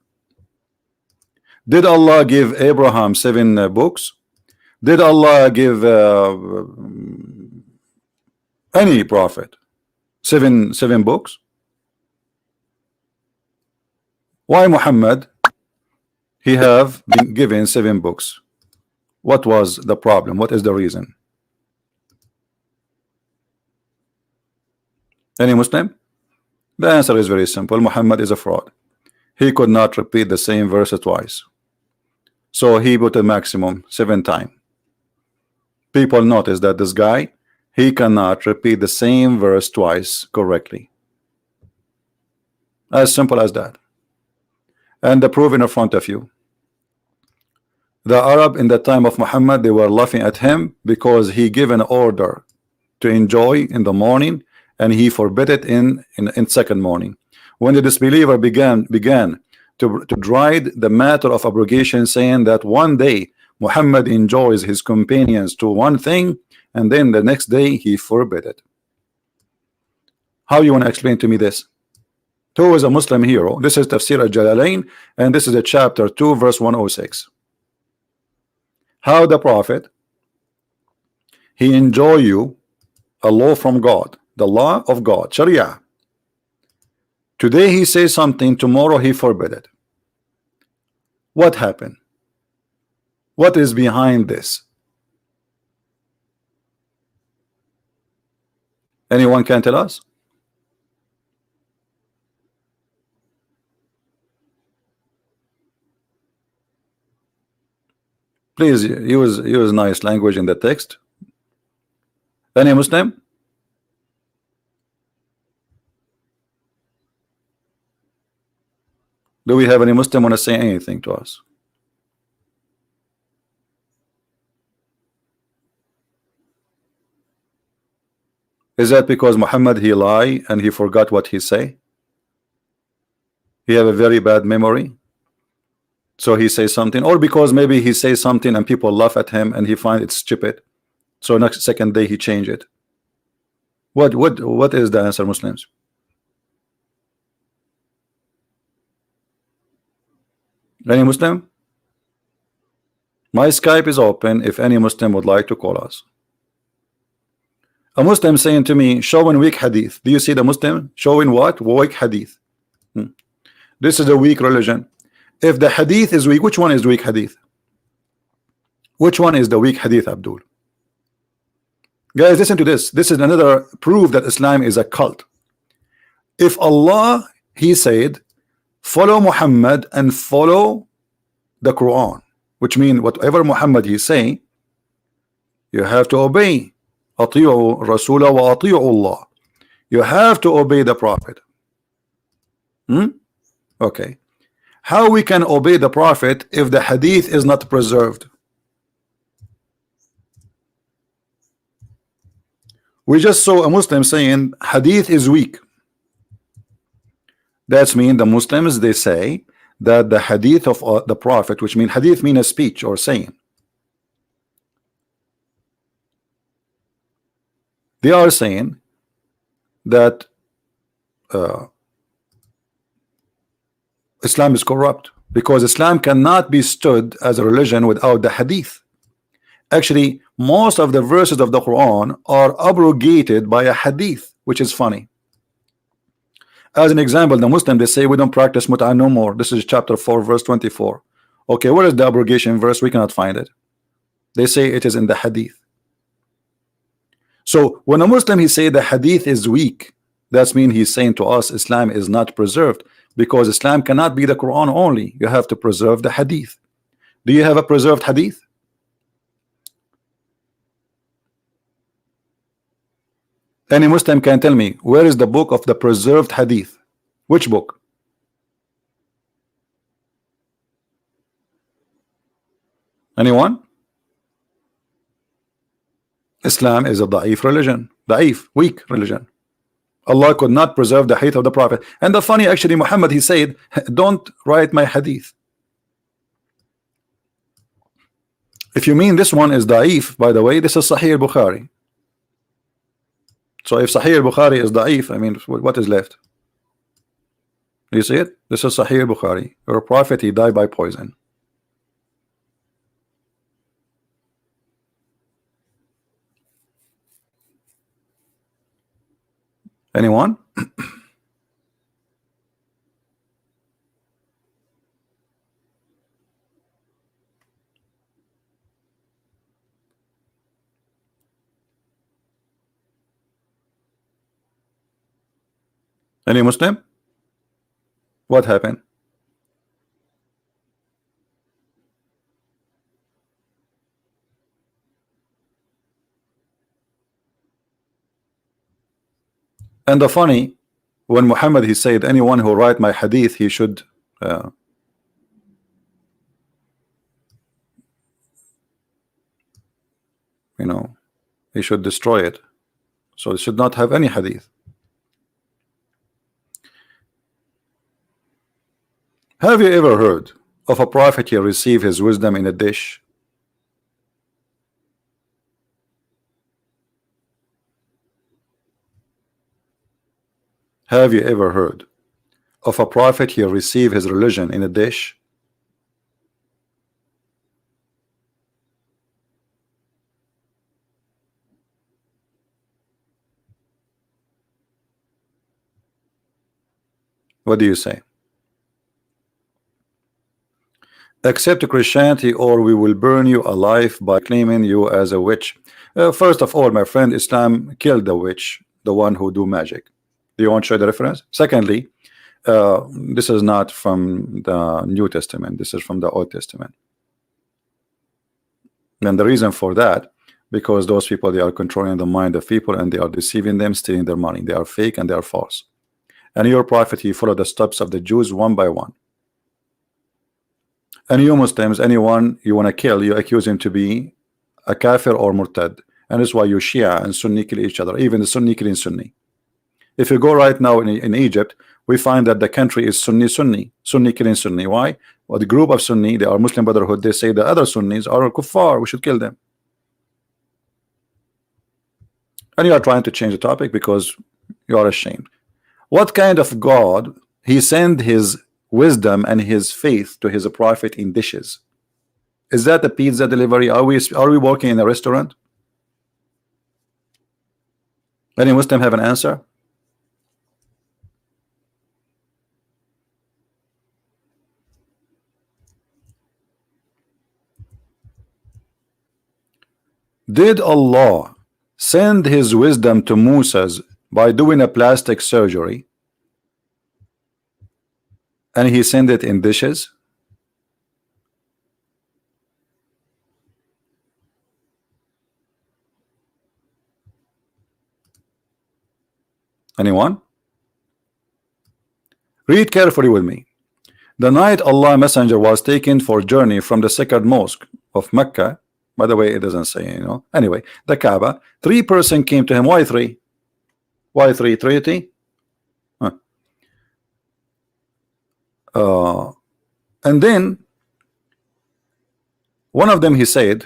Speaker 1: Did Allah give Abraham 7 books? Did Allah give any prophet seven books? Why Muhammad he have been given 7 books? What was the problem? What is the reason? Any Muslim? The answer is very simple. Muhammad is a fraud. He could not repeat the same verse twice, so he put a maximum 7 times. People notice that this guy he cannot repeat the same verse twice correctly. As simple as that. And the proof in front of you. The Arab in the time of Muhammad, they were laughing at him because he gave an order to enjoy in the morning and he forbid it in second morning. When the disbeliever began to drive the matter of abrogation, saying that one day Muhammad enjoys his companions to one thing and then the next day he forbid it. How you want to explain to me this? Who is a Muslim hero? This is Tafsir al-Jalalain and this is a chapter 2 verse 106. How the Prophet he enjoy you a law from God, the law of God, Sharia. Today he says something, tomorrow he forbid it. What happened? What is behind this? Anyone can tell us? Please use nice language in the text. Any Muslim? Do we have any Muslim want to say anything to us? Is that because Muhammad he lie and he forgot what he say? He have a very bad memory, so he says something, or because maybe he says something and people laugh at him and he find it stupid, so next second day he change it? What is the answer, Muslims? Any Muslim? My Skype is open if any Muslim would like to call us. A Muslim saying to me, showing weak hadith. Do you see the Muslim showing what? Weak hadith. This is a weak religion. If the hadith is weak, which one is the weak hadith? Which one is the weak hadith, Abdul? Guys, listen to this. This is another proof that Islam is a cult. If Allah, he said, follow Muhammad and follow the Quran, which means whatever Muhammad he say, you have to obey. أطيعوا الرسول وأطيعوا الله. You have to obey the Prophet. Okay. How we can obey the Prophet if the hadith is not preserved? We just saw a Muslim saying hadith is weak. That's mean the Muslims, they say that the hadith of the Prophet, which mean hadith mean a speech or saying, they are saying that Islam is corrupt because Islam cannot be stood as a religion without the hadith. Actually, most of the verses of the Quran are abrogated by a hadith, which is funny. As an example, the Muslim, they say we don't practice mut'ah no more. This is chapter 4 verse 24. Okay, where is the abrogation verse? We cannot find it. They say it is in the hadith. So when a Muslim he say the hadith is weak, that's mean he's saying to us Islam is not preserved, because Islam cannot be the Quran only. You have to preserve the hadith. Do you have a preserved hadith? Any Muslim can tell me where is the book of the preserved hadith? Which book? Anyone? Islam is a da'if religion, da'if, weak religion. Allah could not preserve the hadith of the Prophet. And the funny, actually, Muhammad, he said, don't write my hadith. If you mean this one is da'if, by the way, this is Sahih al-Bukhari. So if Sahih al-Bukhari is da'if, I mean, what is left? You see it? This is Sahih al-Bukhari. Your Prophet, he died by poison. Anyone? Any Muslim? What happened? And the funny, when Muhammad he said anyone who write my hadith, he should you know, he should destroy it. So it should not have any hadith. Have you ever heard of a prophet he received his wisdom in a dish? Have you ever heard of a prophet he received his religion in a dish? What do you say? Accept Christianity or we will burn you alive by claiming you as a witch. First of all, my friend, Islam killed the witch, the one who do magic. Do you want to show the reference? Secondly, this is not from the New Testament. This is from the Old Testament. And the reason for that, because those people, they are controlling the mind of people and they are deceiving them, stealing their money. They are fake and they are false. And your prophet, he followed the steps of the Jews one by one. And you Muslims, anyone you want to kill, you accuse him to be a kafir or murtad. And that's why you Shia and Sunni kill each other. Even the Sunni killing Sunni. If you go right now in Egypt, we find that the country is Sunni killing Sunni. Why? Well, the group of Sunni, they are Muslim Brotherhood, they say the other Sunnis are kuffar, we should kill them. And you are trying to change the topic because you are ashamed. What kind of God he sent his wisdom and his faith to his prophet in dishes? Is that a pizza delivery? Are we working in a restaurant? Any Muslim have an answer? Did Allah send his wisdom to Moses by doing a plastic surgery and he sent it in dishes? Anyone? Read carefully with me. The night Allah Messenger was taken for journey from the sacred mosque of Mecca. By the way, it doesn't say, you know. Anyway, the Kaaba. 3 persons came to him. Why 3? Why 3? Trinity? Huh. And then one of them, he said,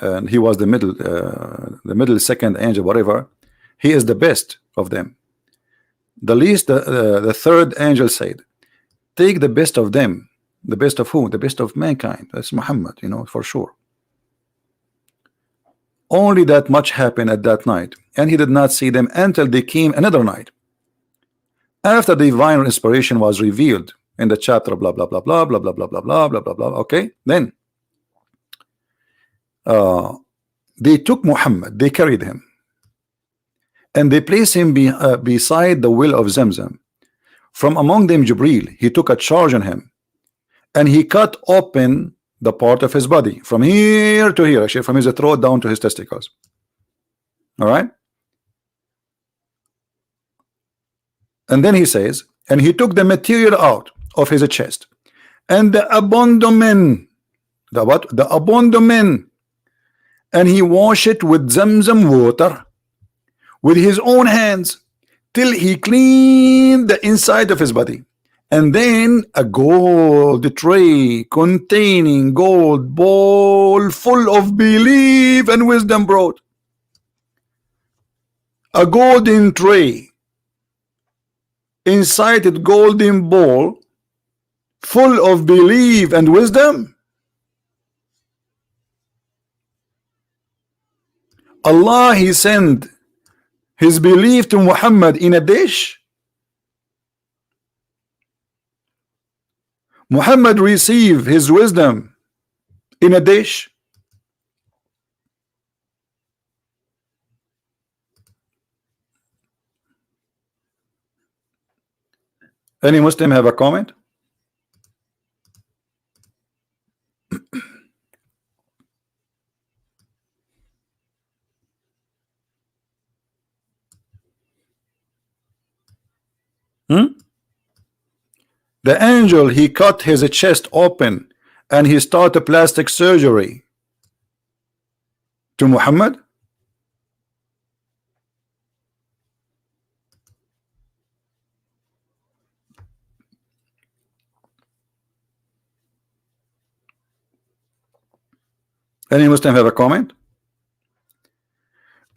Speaker 1: and he was the middle second angel, whatever. He is the best of them. The least, the third angel said, take the best of them. The best of who? The best of mankind. That's Muhammad, you know, for sure. Only that much happened at that night, and he did not see them until they came another night. After the divine inspiration was revealed in the chapter, blah blah blah blah blah blah blah blah blah blah blah blah. Okay, then they took Muhammad, they carried him, and they placed him beside the well of Zamzam. From among them, Jibril, he took a charge on him, and he cut open the part of his body from here to here, actually from his throat down to his testicles. All right. And then he says, and he took the material out of his chest and the abdomen, the what? The abdomen, and he washed it with Zamzam water with his own hands till he cleaned the inside of his body. And then a gold tray containing gold bowl full of belief and wisdom brought. A golden tray inside it, golden bowl full of belief and wisdom. Allah, he sent his belief to Muhammad in a dish. Muhammad received his wisdom in a dish. Any Muslim have a comment? The angel, he cut his chest open and he started plastic surgery to Muhammad. Any Muslim have a comment?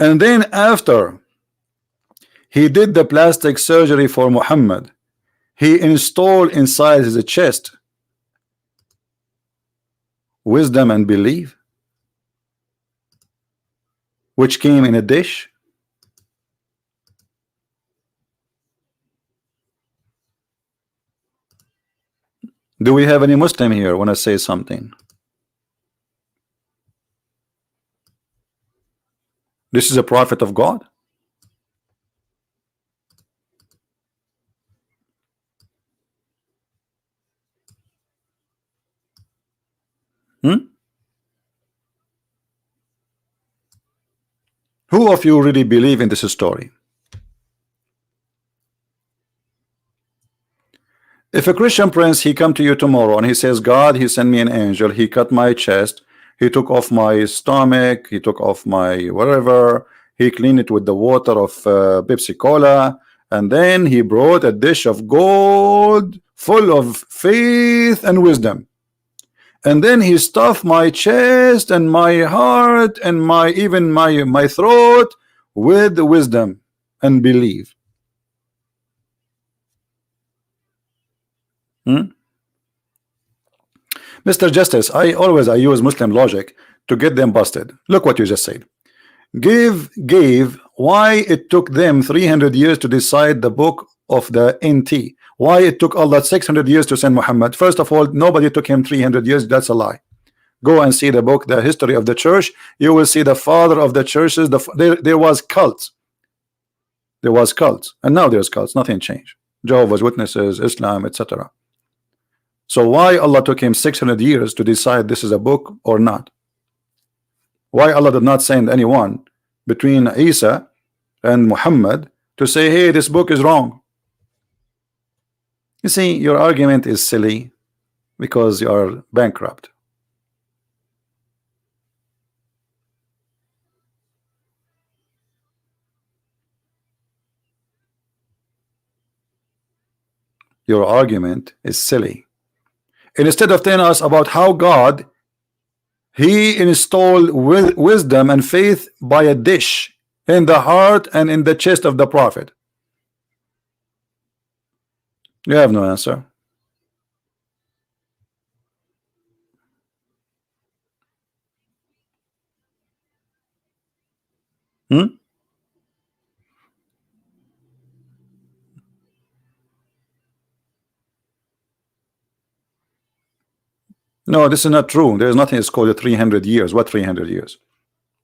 Speaker 1: And then after he did the plastic surgery for Muhammad, he installed inside his chest wisdom and belief, which came in a dish. Do we have any Muslim here want to say something? This is a prophet of God. Who of you really believe in this story? If a Christian prince, he come to you tomorrow and he says, God, he sent me an angel, he cut my chest, he took off my stomach, he took off my whatever, he cleaned it with the water of Pepsi Cola, and then he brought a dish of gold full of faith and wisdom, and then he stuffed my chest and my heart and even my throat with wisdom and belief. Mr. Justice, I use Muslim logic to get them busted. Look what you just said. Gave why it took them 300 years to decide the book of the NT. Why it took Allah 600 years to send Muhammad. First of all, nobody took him 300 years. That's a lie. Go and see the book, the history of the church. You will see the father of the churches. There was cults. There was cults, and now there's cults. Nothing changed. Jehovah's Witnesses, Islam, etc. So why Allah took him 600 years to decide this is a book or not? Why Allah did not send anyone between Isa and Muhammad to say, hey, this book is wrong. You see, your argument is silly because you are bankrupt. Your argument is silly. And instead of telling us about how God, he installed wisdom and faith by a dish in the heart and in the chest of the prophet. You have no answer. Hmm? No, this is not true. There is nothing is called 300 years. What 300 years?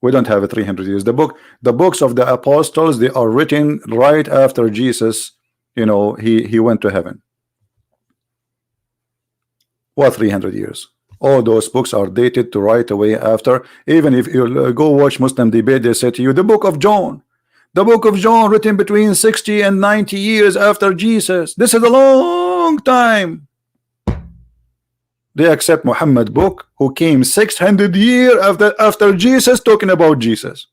Speaker 1: We don't have a 300 years. The books of the apostles, they are written right after Jesus, you know, he went to heaven. What 300 years? All those books are dated to right away after. Even if you go watch Muslim debate, they say to you, the book of John. The book of John written between 60 and 90 years after Jesus. This is a long time. They accept Muhammad book who came 600 years after Jesus, talking about Jesus.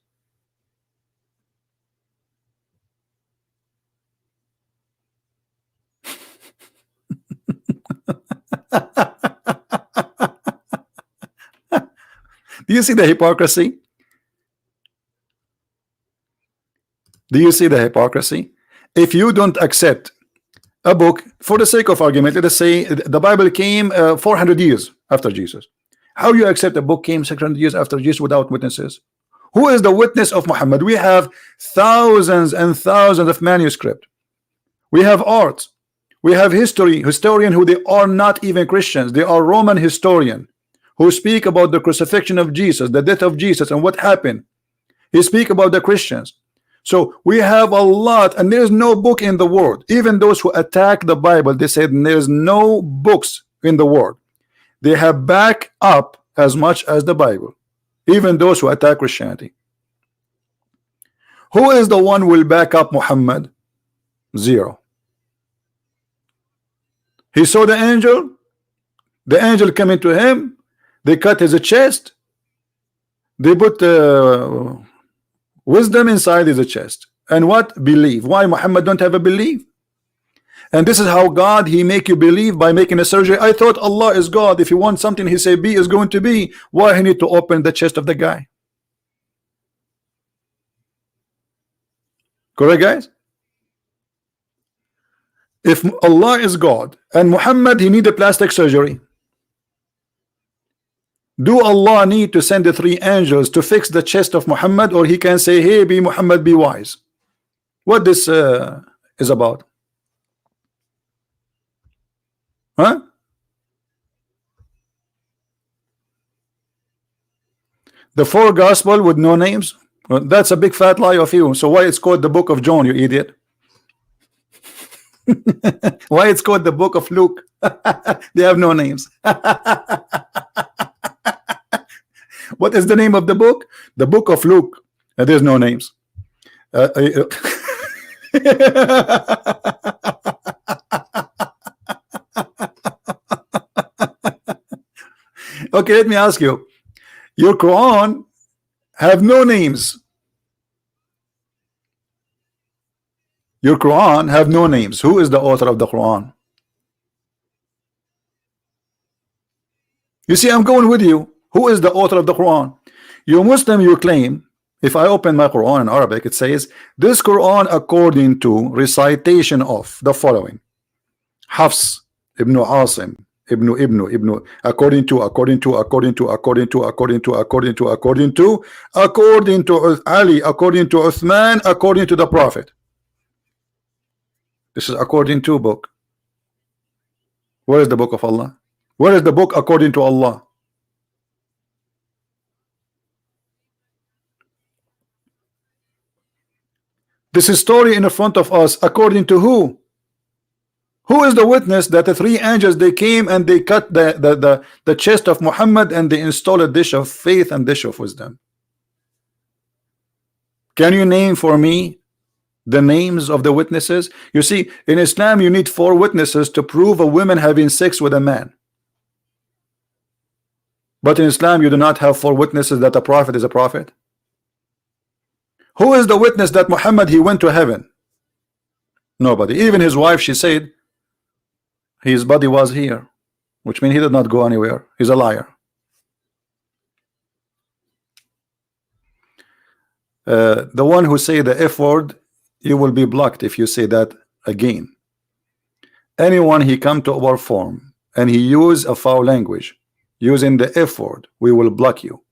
Speaker 1: Do you see the hypocrisy? Do you see the hypocrisy? If you don't accept a book, for the sake of argument, let us say the Bible came 400 years after Jesus. How you accept a book came 600 years after Jesus without witnesses? Who is the witness of Muhammad? We have thousands and thousands of manuscripts. We have art. We have historian who they are not even Christians. They are Roman historian who speak about the crucifixion of Jesus, the death of Jesus, and what happened. He speak about the Christians. So we have a lot, and there's no book in the world. Even those who attack the Bible, they said there's no books in the world. They have back up as much as the Bible. Even those who attack Christianity. Who is the one who will back up Muhammad? Zero. He saw the angel. The angel came into him. They cut his chest. They put wisdom inside his chest. And what? Believe. Why Muhammad don't have a belief? And this is how God, he make you believe by making a surgery. I thought Allah is God. If you want something, he say be is going to be. Why he need to open the chest of the guy? Correct, guys? If Allah is God and Muhammad, he need a plastic surgery, do Allah need to send the 3 angels to fix the chest of Muhammad, or he can say, hey, be Muhammad, be wise? What this is about? Huh? The 4 gospel with no names? Well, that's a big fat lie of you. So why it's called the book of John, you idiot? Why it's called the book of Luke? They have no names. What is the name of the book? The book of Luke. There's no names. Okay, let me ask you. Your Quran have no names. Your Quran have no names. Who is the author of the Quran? You see, I'm going with you. Who is the author of the Quran? You Muslim, you claim, if I open my Quran in Arabic, it says, this Quran according to recitation of the following. Hafs, Ibn Asim, Ibn, according to Ali, according to Uthman, according to the Prophet. This is according to book. Where is the book of Allah? Where is the book according to Allah? This is story in front of us according to who? Who is the witness that the 3 angels, they came and they cut the chest of Muhammad and they installed a dish of faith and dish of wisdom? Can you name for me the names of the witnesses? You see, in Islam you need 4 witnesses to prove a woman having sex with a man. But in Islam you do not have 4 witnesses that a prophet is a prophet. Who is the witness that Muhammad he went to heaven? Nobody. Even his wife, she said his body was here, which means he did not go anywhere. He's a liar. The one who say the F word, you will be blocked if you say that again. Anyone he come to our forum and he use a foul language using the F word, we will block you,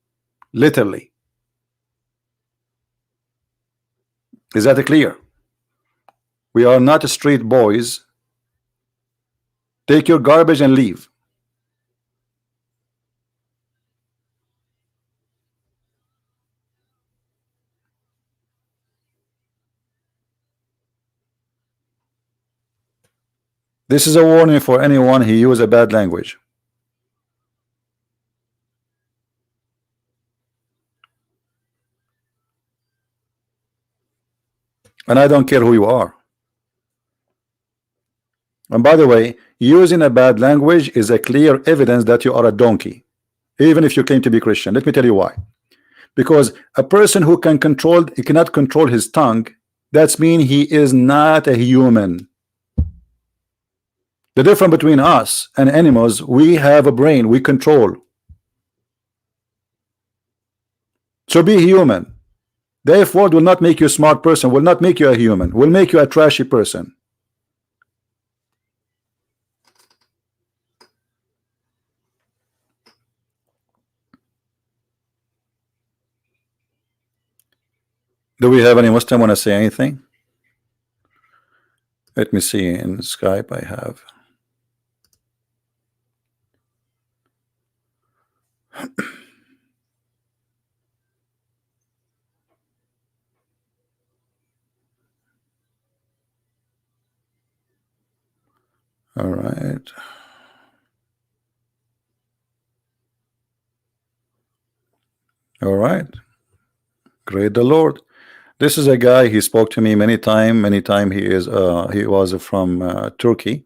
Speaker 1: literally. Is that clear? We are not street boys. Take your garbage and leave. This is a warning for anyone who use a bad language. And I don't care who you are. And by the way, using a bad language is a clear evidence that you are a donkey, even if you claim to be Christian. Let me tell you why. Because a person who cannot control his tongue, that means he is not a human. The difference between us and animals, we have a brain, we control. So be human. The F word will not make you a smart person, will not make you a human, will make you a trashy person. Do we have any Muslim want to say anything? Let me see in Skype. I have. All right. All right. Great the Lord. This is a guy, he spoke to me many time. He was from Turkey.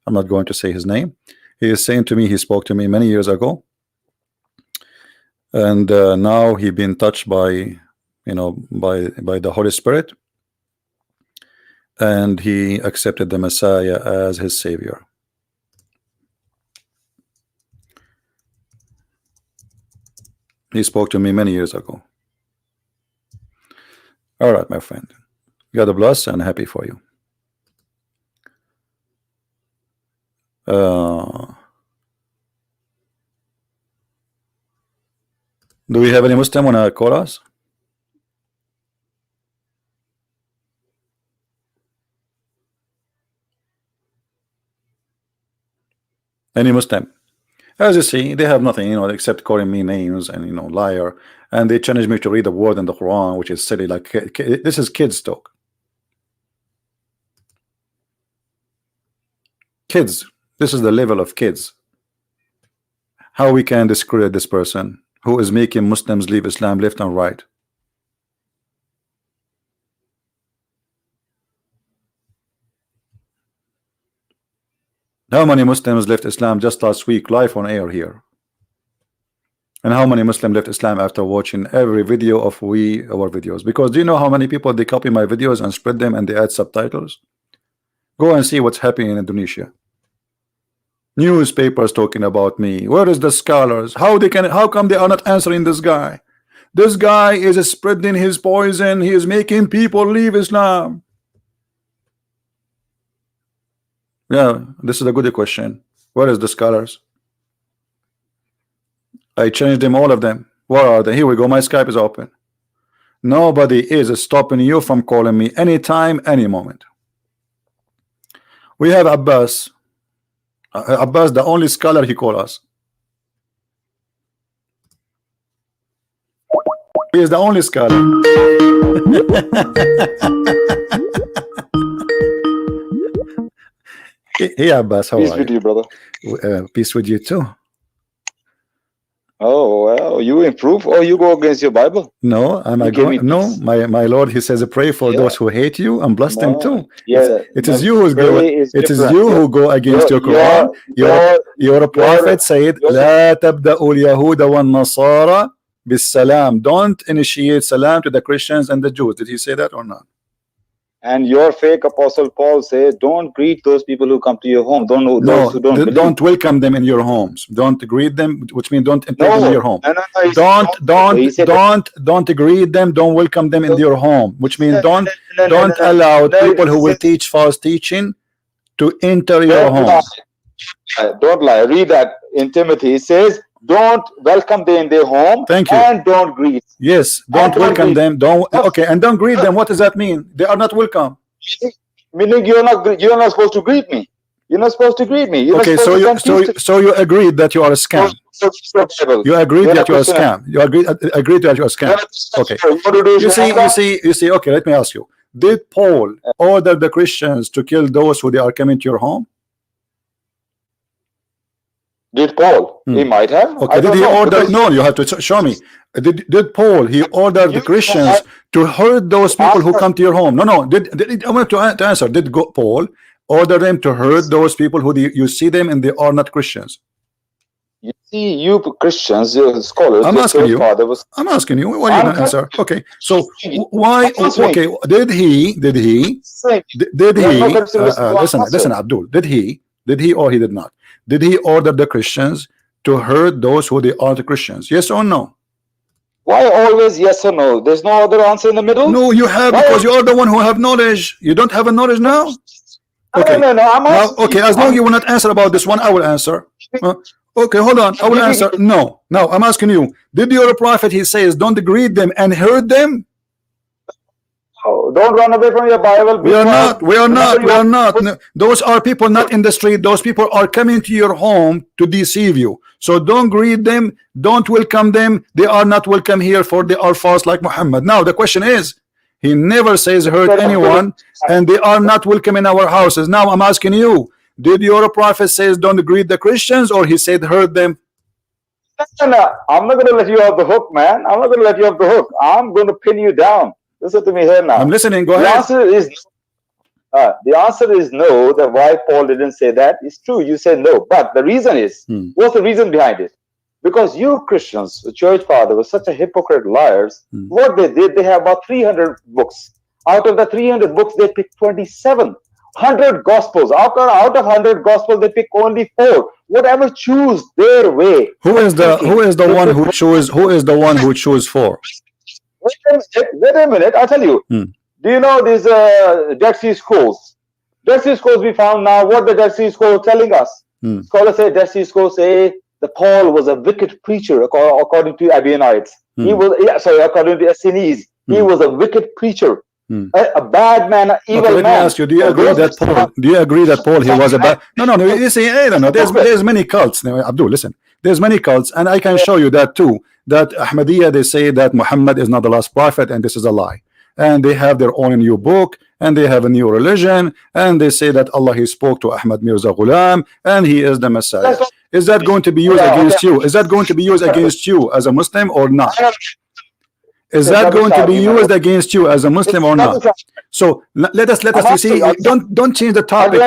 Speaker 1: I'm not going to say his name. He is saying to me, he spoke to me many years ago. And now he been touched by, by the Holy Spirit. And he accepted the Messiah as his Savior. He spoke to me many years ago. All right, my friend. God bless and happy for you. Do we have any Muslim want to call us? Any Muslim? As you see, they have nothing, except calling me names and liar, and they challenge me to read a word in the Quran, which is silly. Like this is kids talk. Kids. This is the level of kids. How we can discredit this person who is making Muslims leave Islam left and right. How many Muslims left Islam just last week live on air here? And how many Muslims left Islam after watching every video of our videos? Because do you know how many people they copy my videos and spread them and they add subtitles? Go and see what's happening in Indonesia. Newspapers talking about me. Where is the scholars? How come they are not answering this guy? This guy is spreading his poison. He is making people leave Islam. Yeah, this is a good question. Where is the scholars? I changed them, all of them. Where are they? Here we go. My Skype is open. Nobody is stopping you from calling me anytime, any moment. We have Abbas. Abbas, the only scholar he called us. He is the only scholar. Hey Abbas, how
Speaker 4: Peace
Speaker 1: are
Speaker 4: with
Speaker 1: you?
Speaker 4: you, brother.
Speaker 1: Peace with you too.
Speaker 4: Oh, Oh, you improve or you go against your Bible?
Speaker 1: No, am I
Speaker 4: You give me
Speaker 1: going? No,
Speaker 4: peace.
Speaker 1: my Lord, He says, pray for
Speaker 4: Yeah.
Speaker 1: those who hate you and bless them
Speaker 4: No.
Speaker 1: too.
Speaker 4: Yeah.
Speaker 1: It is
Speaker 4: No,
Speaker 1: you who's go.
Speaker 4: pray is
Speaker 1: It is
Speaker 4: different.
Speaker 1: you who go against your Quran. Your prophet said, لا تبدأوا اليهود والنصارى بالسلام. Don't initiate salam to the Christians and the Jews. Did he say that or not?
Speaker 4: And your fake apostle Paul says, don't greet those people who come to your home. Those
Speaker 1: No,
Speaker 4: who don't believe.
Speaker 1: don't welcome them in your homes. Don't greet them, which means don't invite them in your home.
Speaker 4: No, he said
Speaker 1: Don't greet them. Don't welcome them in your home, which means don't allow people who will teach false teaching to enter your home.
Speaker 4: Don't lie. Read that in Timothy. It says, don't welcome them in their home.
Speaker 1: Thank you.
Speaker 4: And don't greet.
Speaker 1: Yes, don't welcome them. Okay, and don't greet them. What does that mean? They are not welcome.
Speaker 4: Meaning you're not supposed to greet me. You're not supposed to greet me. You're
Speaker 1: okay, so you agreed that you are a scam. You agreed that you are a scam. You agreed that you are a scam. Okay. You see. Okay, let me ask you. Did Paul order the Christians to kill those who they are coming to your home?
Speaker 4: Did Paul? He might have.
Speaker 1: Okay. Did he order? No, you have to show me. Did Paul? He ordered the Christians to hurt those people who come to your home. No. I want to answer. Did Paul order them to hurt those people who you see them and they are not Christians?
Speaker 4: You see, you Christians, scholars.
Speaker 1: I'm asking you. I'm asking you. Why you not answer? Okay. So why? Okay. Did he? Listen, Abdul. Did he or he did not? Did he order the Christians to hurt those who they are the Christians? Yes or no?
Speaker 4: Why always yes or no? There's no other answer in the middle?
Speaker 1: No, you have, because you are the one who have knowledge. You don't have a knowledge now? Okay.
Speaker 4: No,
Speaker 1: now, okay, as long as you will not answer about this one, I will answer. Okay, hold on. I will answer. No, I'm asking you. Did your prophet, he says, don't greet them and hurt them?
Speaker 4: Oh, don't run away from your Bible.
Speaker 1: We are not. No, those are people not in the street. Those people are coming to your home to deceive you. So don't greet them. Don't welcome them. They are not welcome here, for they are false like Muhammad. Now the question is, he never says hurt anyone, and they are not welcome in our houses. Now I'm asking you, did your prophet says don't greet the Christians, or he said hurt them?
Speaker 4: No, I'm not going to let you off the hook, man. I'm not going to let you off the hook. I'm going to pin you down. Listen to me here now.
Speaker 1: I'm listening. Go ahead.
Speaker 4: The answer is no. That why Paul didn't say that. It's true. You say no, but the reason is, what's the reason behind it? Because you Christians, the church father, were such a hypocrite liars. What they did, they have about 300 books. Out of the 300 books, they picked 27. 100 gospels. Out of 100 gospels, they pick only 4. Whatever choose their way.
Speaker 1: Who is the one who chose? Who is the one who chose 4?
Speaker 4: Wait a minute, I'll tell you. Do you know these Dead Sea Scrolls? Dead Sea Scrolls we found now. What the Dead Sea Scrolls telling us? Scholars say Dead Sea Scrolls say that Paul was a wicked preacher according to Abionites. He was according to Essenes. He was a wicked preacher, a bad man, an evil man.
Speaker 1: Let me ask you: do you agree that Paul? Do you agree that Paul he was a bad? No. You see, I don't know. There's many cults. Now, Abdul, listen. There's many cults, and I can show you that too. That Ahmadiyya, they say that Muhammad is not the last prophet, and this is a lie. And they have their own new book, and they have a new religion, and they say that Allah, he spoke to Ahmad Mirza Ghulam, and he is the Messiah. Is that going to be used against you? Is that going to be used against you as a Muslim or not? Is that going to be used against you as a Muslim or not? So let us you see, don't change the topic.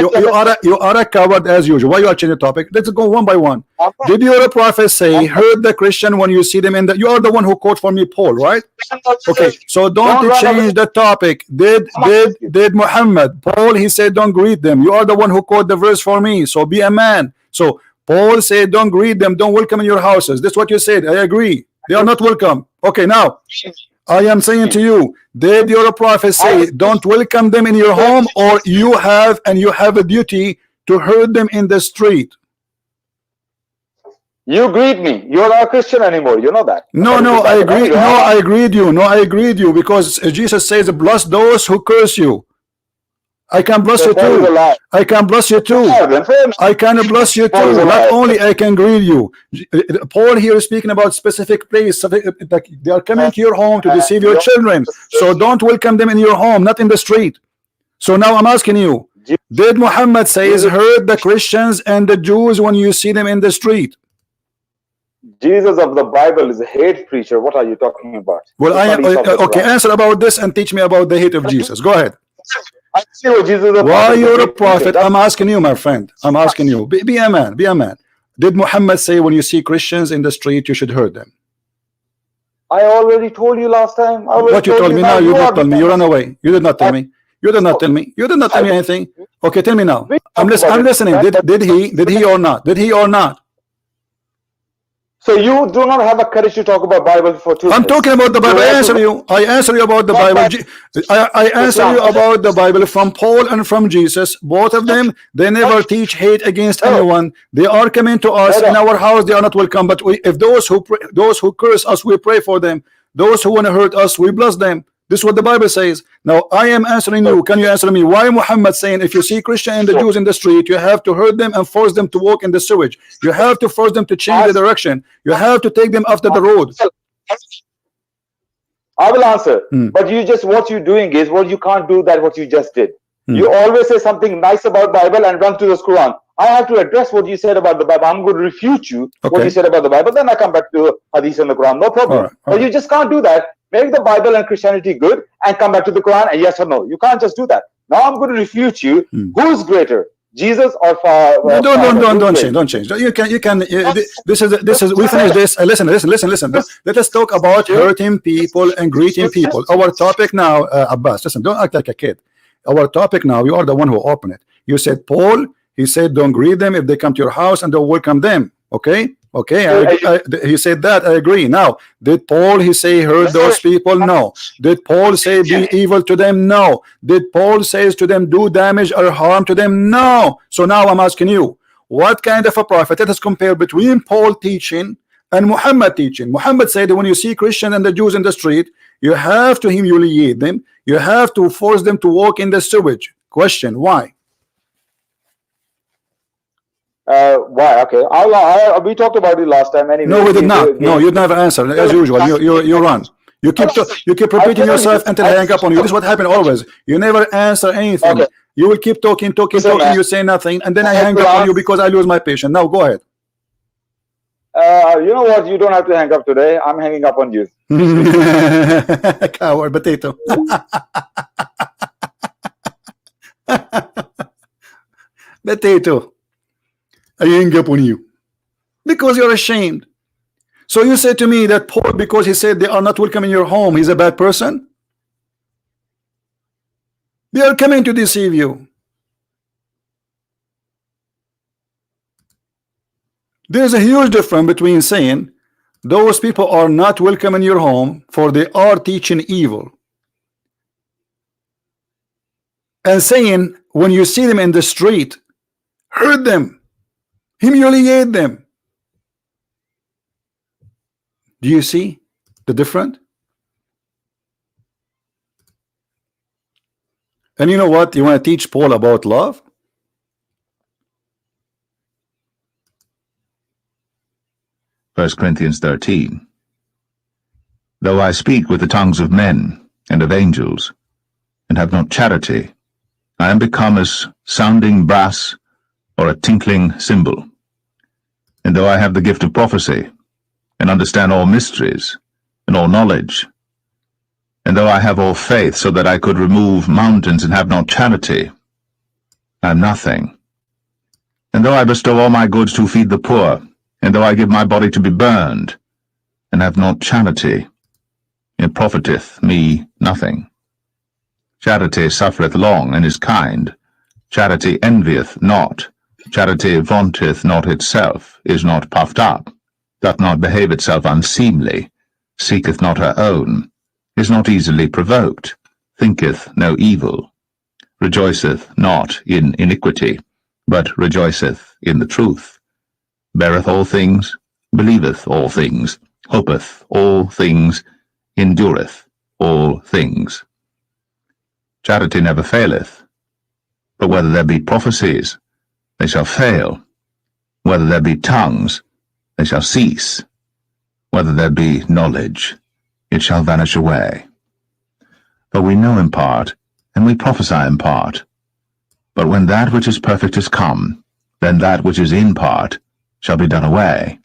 Speaker 1: You are a coward as usual. Why you are changing the topic? Let's go one by one. Did your prophet say hurt the Christian when you see them in the? You are the one who quote for me Paul, right? Okay, so don't change the topic. Did Muhammad, Paul, he said don't greet them. You are the one who quote the verse for me, so be a man. So Paul said don't greet them, don't welcome in your houses. That's what you said. I agree. They are not welcome. Okay, now I am saying to you, did your prophet say don't welcome them in your home, or you have a duty to hurt them in the street?
Speaker 4: You greet me. You're not a Christian anymore. You know that.
Speaker 1: No, I agree. No, I agreed you. No, I agreed you, because Jesus says, bless those who curse you. I can bless you too. I can bless you too. I can bless you too. Not only I can greet you. Paul here is speaking about specific place. They are coming to your home to deceive your children. So don't welcome them in your home, not in the street. So now I'm asking you, did Muhammad says hurt the Christians and the Jews when you see them in the street?
Speaker 4: Jesus of the Bible is a hate preacher. What are you talking about?
Speaker 1: Well,
Speaker 4: It's not Isa of the
Speaker 1: okay,
Speaker 4: Quran.
Speaker 1: answer about this and teach me about the hate of Jesus. Go ahead.
Speaker 4: I see what Jesus the
Speaker 1: Why
Speaker 4: prophet is
Speaker 1: you're
Speaker 4: a
Speaker 1: a
Speaker 4: hate preacher.
Speaker 1: prophet? I'm asking you, my friend. I'm asking you. Be a man. Be a man. Did Muhammad say when you see Christians in the street you should hurt them?
Speaker 4: I already told you last time.
Speaker 1: What you told me now, you did not tell me. You ran away. You did not tell me. You did not tell me. You did not tell me anything. Okay, tell me now. I'm listening. Did he or not? Did he or not?
Speaker 4: So you do not have a courage to talk about Bible for 2 minutes.
Speaker 1: I'm talking about the Bible. I answer you about the Bible. I answer you about the Bible from Paul and from Jesus. Both of them, they never teach hate against anyone. They are coming to us in our house. They are not welcome. But if those who curse us, we pray for them. Those who want to hurt us, we bless them. This is what the Bible says. Now I am answering you. Can you answer me? Why Muhammad saying if you see Christian and the Jews in the street, you have to hurt them and force them to walk in the sewage. You have to force them to change the direction. You have to take them after the road.
Speaker 4: I will answer. But you just, what you're doing is, what you can't do that what you just did. You always say something nice about Bible and run to the Quran. I have to address what you said about the Bible. I'm going to refute you what you said about the Bible. Then I come back to Hadith and the Quran. No problem. But you just can't do that. Make the Bible and Christianity good and come back to the Quran and yes or no. You can't just do that. Now I'm going to refute you. Who's greater, Jesus or
Speaker 1: don't change. You can. This is. We finish this. Listen. Let us talk about hurting people and greeting people. Our topic now, Abbas. Listen. Don't act like a kid. Our topic now. You are the one who opened it. You said Paul. He said don't greet them if they come to your house and don't welcome them. Okay. He said that. I agree. Now, did Paul he say hurt those people? No. Did Paul say be evil to them? No. Did Paul says to them do damage or harm to them? No. So now I'm asking you, what kind of a prophet? Let us compare between Paul teaching and Muhammad teaching. Muhammad said that when you see Christian and the Jews in the street, you have to humiliate them. You have to force them to walk in the sewage. Question, why?
Speaker 4: Why? Okay, we talked about it last time. Anyway,
Speaker 1: no, we did not. No, you never answered as usual. You run. You keep repeating yourself until I hang up on you. This is what happened always. You never answer anything. You will keep talking. You say nothing, and then I hang up on you because I lose my patience. Now go ahead.
Speaker 4: You know what? You don't have to hang up today. I'm hanging up on you.
Speaker 1: Coward potato. Potato. I hang up on you because you're ashamed. So you said to me that Paul, because he said they are not welcome in your home, he's a bad person? They are coming to deceive you. There's a huge difference between saying those people are not welcome in your home for they are teaching evil, and saying when you see them in the street, hurt them, humiliate them. Do you see the difference? And you know what? You want to teach Paul about love?
Speaker 5: First Corinthians 13. Though I speak with the tongues of men and of angels, and have not charity, I am become as sounding brass or a tinkling cymbal. And though I have the gift of prophecy, and understand all mysteries, and all knowledge, and though I have all faith so that I could remove mountains and have not charity, I am nothing. And though I bestow all my goods to feed the poor, and though I give my body to be burned, and have not charity, it profiteth me nothing. Charity suffereth long, and is kind. Charity envieth not. Charity vaunteth not itself, is not puffed up, doth not behave itself unseemly, seeketh not her own, is not easily provoked, thinketh no evil, rejoiceth not in iniquity, but rejoiceth in the truth, beareth all things, believeth all things, hopeth all things, endureth all things. Charity never faileth, but whether there be prophecies, they shall fail, whether there be tongues, they shall cease, whether there be knowledge, it shall vanish away. For we know in part, and we prophesy in part. But when that which is perfect is come, then that which is in part shall be done away.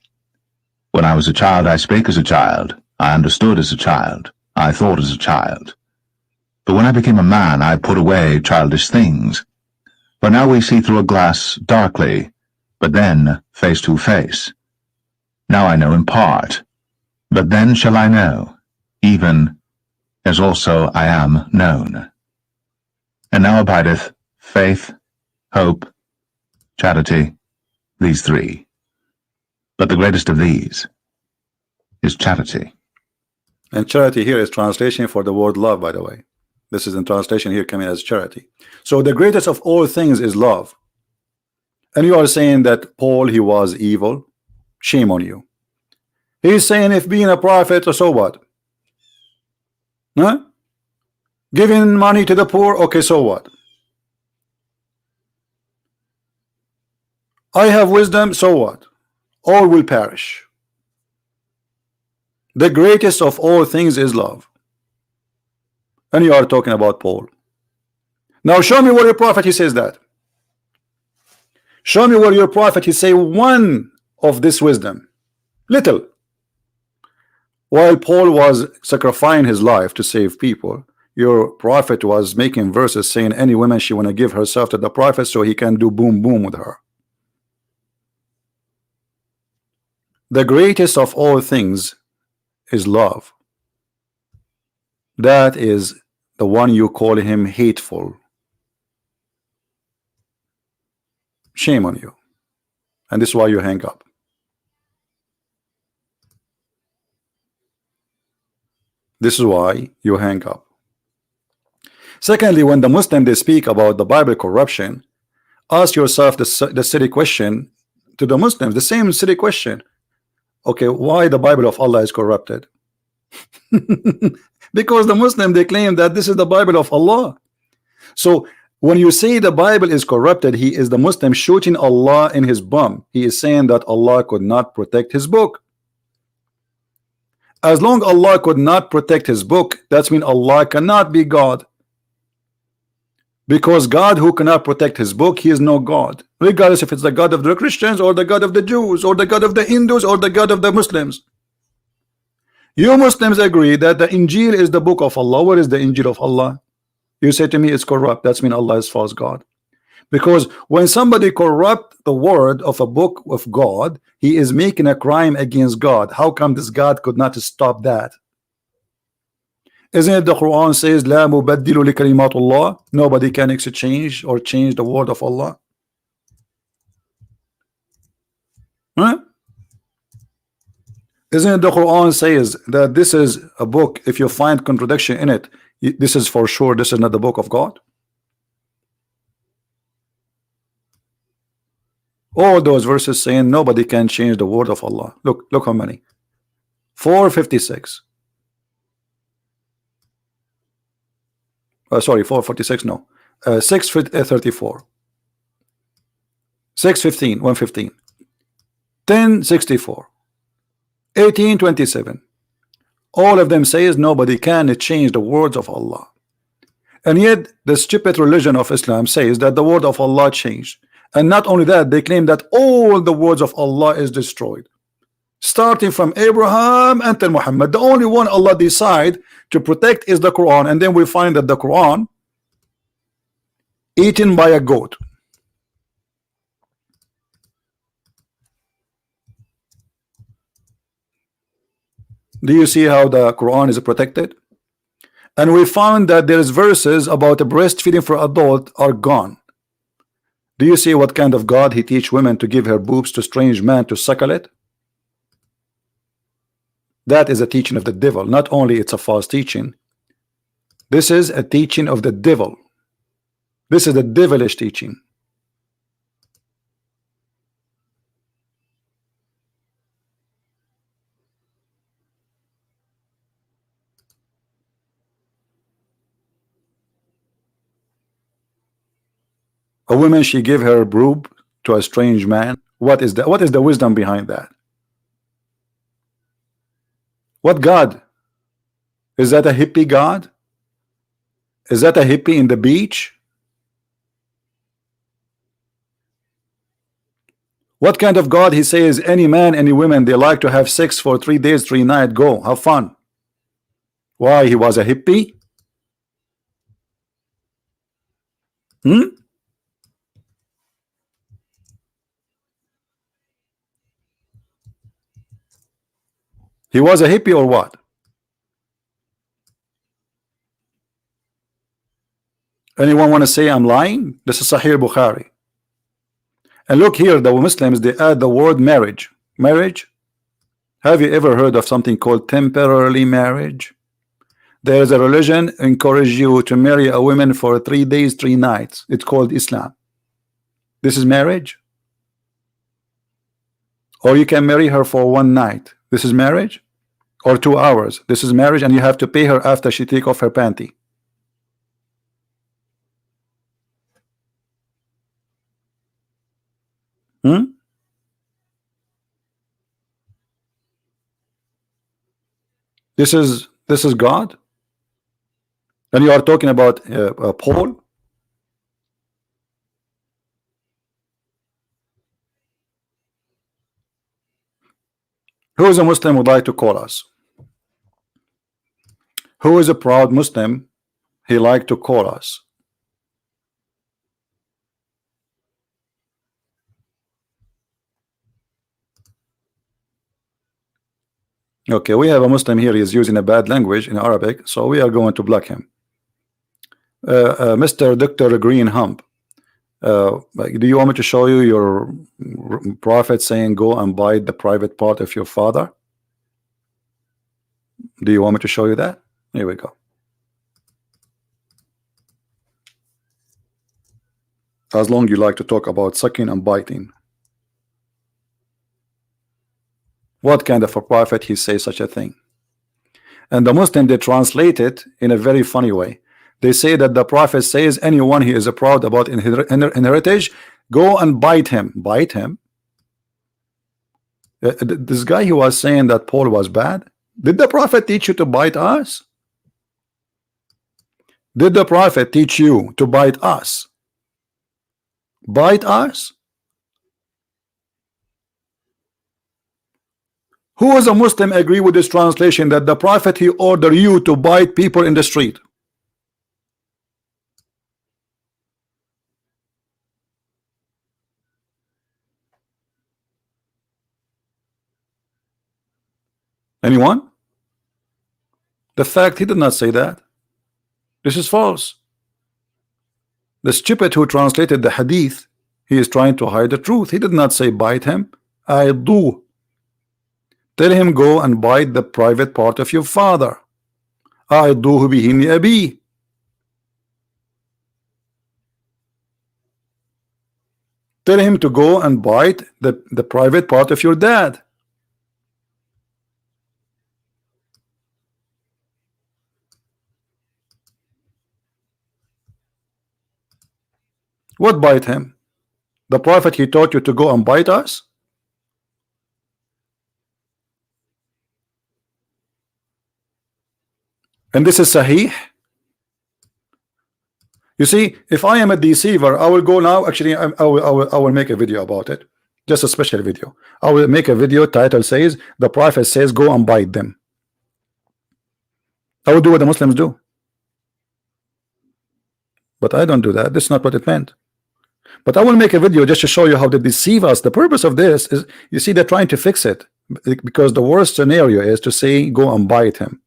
Speaker 5: When I was a child, I spake as a child. I understood as a child. I thought as a child. But when I became a man, I put away childish things. For now we see through a glass darkly, but then face to face. Now I know in part, but then shall I know, even as also I am known. And now abideth faith, hope, charity, these three. But the greatest of these is charity.
Speaker 1: And charity here is translation for the word love, by the way. This is in translation here coming as charity. So the greatest of all things is love. And you are saying that Paul, he was evil. Shame on you. He's saying if being a prophet, so what? Huh? Giving money to the poor, okay, so what? I have wisdom, so what? All will perish. The greatest of all things is love. And you are talking about Paul. Now show me where your prophet he says that. Show me where your prophet he say one of this wisdom. Little. While Paul was sacrificing his life to save people, your prophet was making verses saying any woman she want to give herself to the prophet so he can do boom boom with her. The greatest of all things is love. That is the one you call him hateful. Shame on you. And this is why you hang up. This is why you hang up. Secondly, when the Muslim they speak about the Bible corruption, ask yourself the silly question to the Muslims, the same silly question. Okay, why the Bible of Allah is corrupted? Because the Muslim they claim that this is the Bible of Allah. So when you say the Bible is corrupted, he is the Muslim shooting Allah in his bum. He is saying that Allah could not protect his book. As long Allah could not protect his book, that's mean Allah cannot be God. Because God who cannot protect his book, he is no God. Regardless if it's the God of the Christians or the God of the Jews or the God of the Hindus or the God of the Muslims. You Muslims agree that the Injil is the book of Allah. What is the Injil of Allah? You say to me it's corrupt. That's mean Allah is false God. Because when somebody corrupt the word of a book of God, he is making a crime against God. How come this God could not stop that? Isn't it the Quran says La mubaddilu li kalimatullah? Nobody can exchange or change the word of Allah. Huh? Isn't it the Quran says that this is a book, if you find contradiction in it, this is for sure this is not the book of God? All those verses saying nobody can change the word of Allah. Look how many. 456. Sorry, 446, no. 634. 615, 115. 1064. 1827. All of them says nobody can change the words of Allah. And yet the stupid religion of Islam says that the word of Allah changed. And not only that, they claim that all the words of Allah is destroyed. Starting from Abraham until Muhammad. The only one Allah decide to protect is the Quran. And then we find that the Quran eaten by a goat. Do you see how the Quran is protected? And we found that there is verses about the breastfeeding for adult are gone. Do you see what kind of God he teach women to give her boobs to strange man to suckle it? That is a teaching of the devil. Not only it's a false teaching, this is a teaching of the devil. This is the devilish teaching. A woman, she give her boob to a strange man. What is that? What is the wisdom behind that? What God? Is that a hippie God? Is that a hippie in the beach? What kind of God he says any man, any women, they like to have sex for 3 days, 3 nights, go, have fun. Why? He was a hippie? He was a hippie or what? Anyone want to say I'm lying? This is Sahih Bukhari. And look here, the Muslims, they add the word marriage. Marriage? Have you ever heard of something called temporarily marriage? There is a religion encourage you to marry a woman for 3 days, 3 nights. It's called Islam. This is marriage? Or you can marry her for 1 night. This is marriage? Or 2 hours. This is marriage, and you have to pay her after she take off her panty. This is God? And you are talking about Paul? Who is a Muslim would like to call us? Who is a proud Muslim? He like to call us. Okay, we have a Muslim here. He is using a bad language in Arabic, so we are going to block him. Mr. Dr. Green Hump, do you want me to show you your prophet saying go and bite the private part of your father? Do you want me to show you that? Here we go. As long you like to talk about sucking and biting. What kind of a prophet he says such a thing? And the Muslim, they translate it in a very funny way. They say that the prophet says anyone he is proud about in heritage, go and bite him. Bite him? This guy, he was saying that Paul was bad. Did the prophet teach you to bite us? Did the prophet teach you to bite us? Bite us? Who is a Muslim agree with this translation that the prophet he ordered you to bite people in the street? Anyone? The fact he did not say that. This is false. The stupid who translated the hadith, he is trying to hide the truth. He did not say bite him. I do. Tell him go and bite the private part of your father. I do bihi abi. Tell him to go and bite the private part of your dad. What bite him? The prophet he taught you to go and bite us? And this is Sahih. You see, if I am a deceiver, I will go now. Actually, I will make a video about it. Just a special video. I will make a video. Title says the prophet says go and bite them. I will do what the Muslims do. But I don't do that. That's not what it meant. But I will make a video just to show you how they deceive us. The purpose of this is, you see, they're trying to fix it, because the worst scenario is to say go and bite him.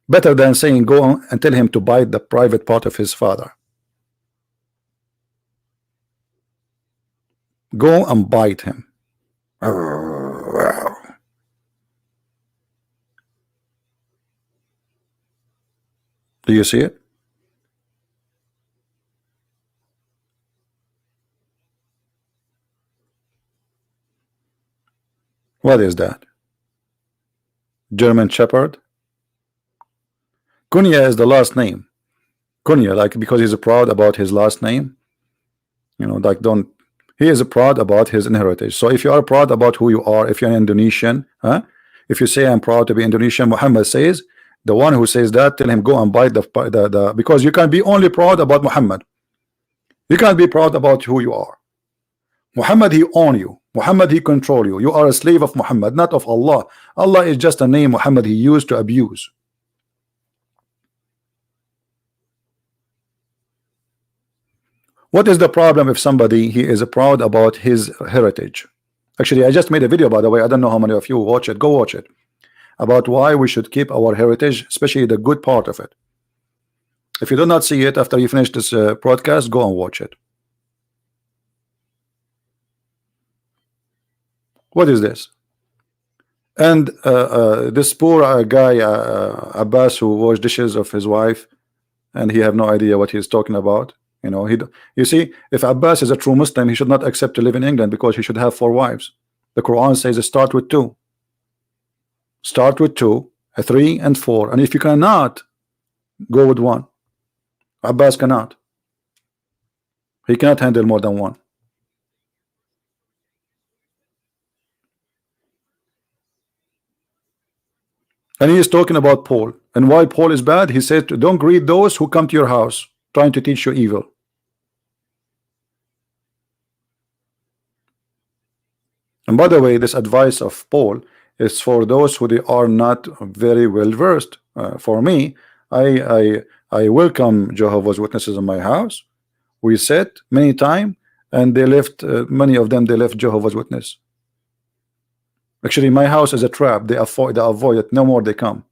Speaker 1: Better than saying go on and tell him to bite the private part of his father. Go and bite him. Do you see it? What is that? German Shepherd? Kunya is the last name. Kunya, like, because he's proud about his last name. You know, like, don't. He is proud about his heritage. So if you are proud about who you are, if you're an Indonesian, if you say I'm proud to be Indonesian, Muhammad says, the one who says that, tell him go and bite the because you can be only proud about Muhammad. You can't be proud about who you are. Muhammad, he own you. Muhammad, he control you. You are a slave of Muhammad, not of Allah. Allah is just a name Muhammad he used to abuse. What is the problem if somebody he is proud about his heritage? Actually, I just made a video, by the way. I don't know how many of you watch it. Go watch it, about why we should keep our heritage, especially the good part of it. If you do not see it after you finish this broadcast, go and watch it. What is this? And this poor guy Abbas, who washed dishes of his wife, and he have no idea what he's talking about. You know, you see, if Abbas is a true Muslim, he should not accept to live in England because he should have 4 wives. The Quran says start with 2. Start with 2, 3 and 4, and if you cannot, go with 1. Abbas cannot. He cannot handle more than 1. And he is talking about Paul, and why Paul is bad. He said, don't greet those who come to your house trying to teach you evil. And by the way, this advice of Paul is for those who they are not very well versed. For me, I welcome Jehovah's Witnesses in my house. We sit many times, and they left. Many of them they left Jehovah's Witness. Actually, my house is a trap. They avoid it. No more they come.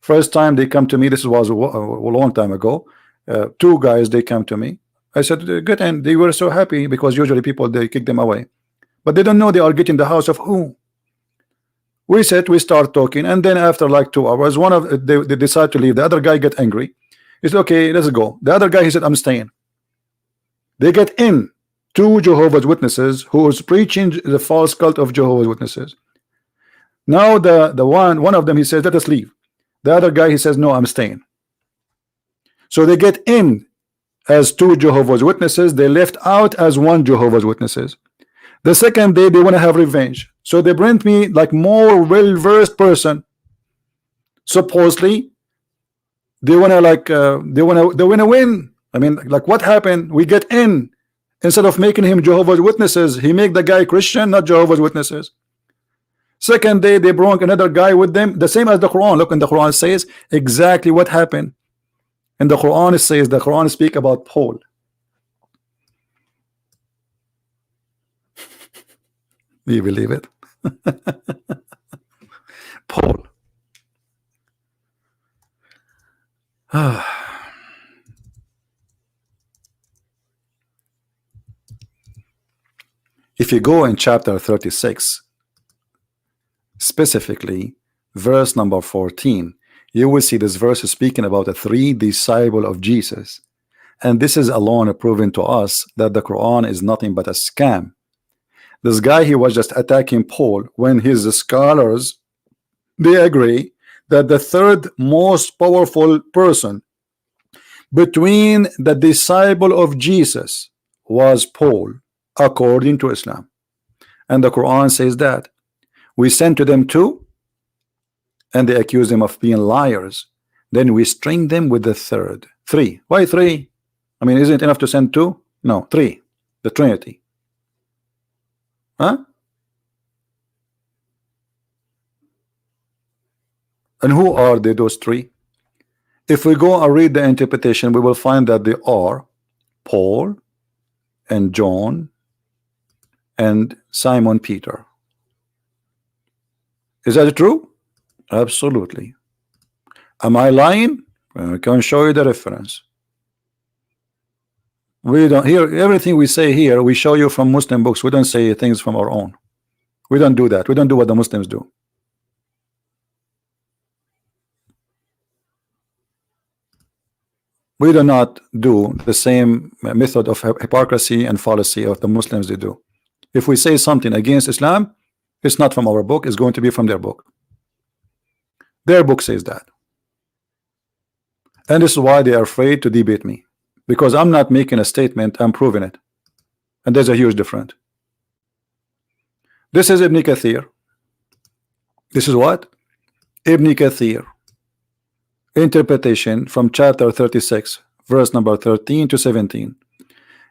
Speaker 1: First time they come to me, this was a long time ago. 2 guys they come to me. I said good, and they were so happy because usually people they kick them away, but they don't know they are getting the house of who. We start talking, and then after like 2 hours, one of they decide to leave. The other guy get angry. He said, okay, let's go. The other guy, he said, I'm staying. They get in 2 Jehovah's Witnesses who is preaching the false cult of Jehovah's Witnesses. Now the one of them, he says, let us leave. The other guy, he says, no, I'm staying. So they get in as 2 Jehovah's Witnesses. They left out as 1 Jehovah's Witnesses. The second day they want to have revenge, so they bring me like more well-versed person. Supposedly they want to like they want to win. I mean, like, what happened? We get in, instead of making him Jehovah's Witnesses, he make the guy Christian, not Jehovah's Witnesses. Second day they brought another guy with them, the same as the Quran. Look, in the Quran says exactly what happened. In the Quran it says, the Quran speak about Paul. Do you believe it? Paul. If you go in chapter 36, specifically verse number 14, you will see this verse is speaking about the 3 disciples of Jesus, and this is alone proving to us that the Quran is nothing but a scam. This guy, he was just attacking Paul when his scholars they agree that the 3rd most powerful person between the disciple of Jesus was Paul, according to Islam. And the Quran says that we sent to them 2, and they accuse them of being liars. Then we string them with the 3rd. 3. Why 3? I mean, isn't it enough to send 2? No, 3. The Trinity. Huh? And who are they, those 3? If we go and read the interpretation, we will find that they are Paul and John and Simon Peter. Is that true? Absolutely. Am I lying? I can show you the reference. We don't hear everything we say here. We show you from Muslim books. We don't say things from our own. We don't do that. We don't do what the Muslims do. We do not do the same method of hypocrisy and fallacy of the Muslims they do. If we say something against Islam, it's not from our book, it's going to be from their book. Their book says that. And this is why they are afraid to debate me, because I'm not making a statement, I'm proving it. And there's a huge difference. This is Ibn Kathir. This is what? Ibn Kathir. Interpretation from chapter 36, verse number 13 to 17.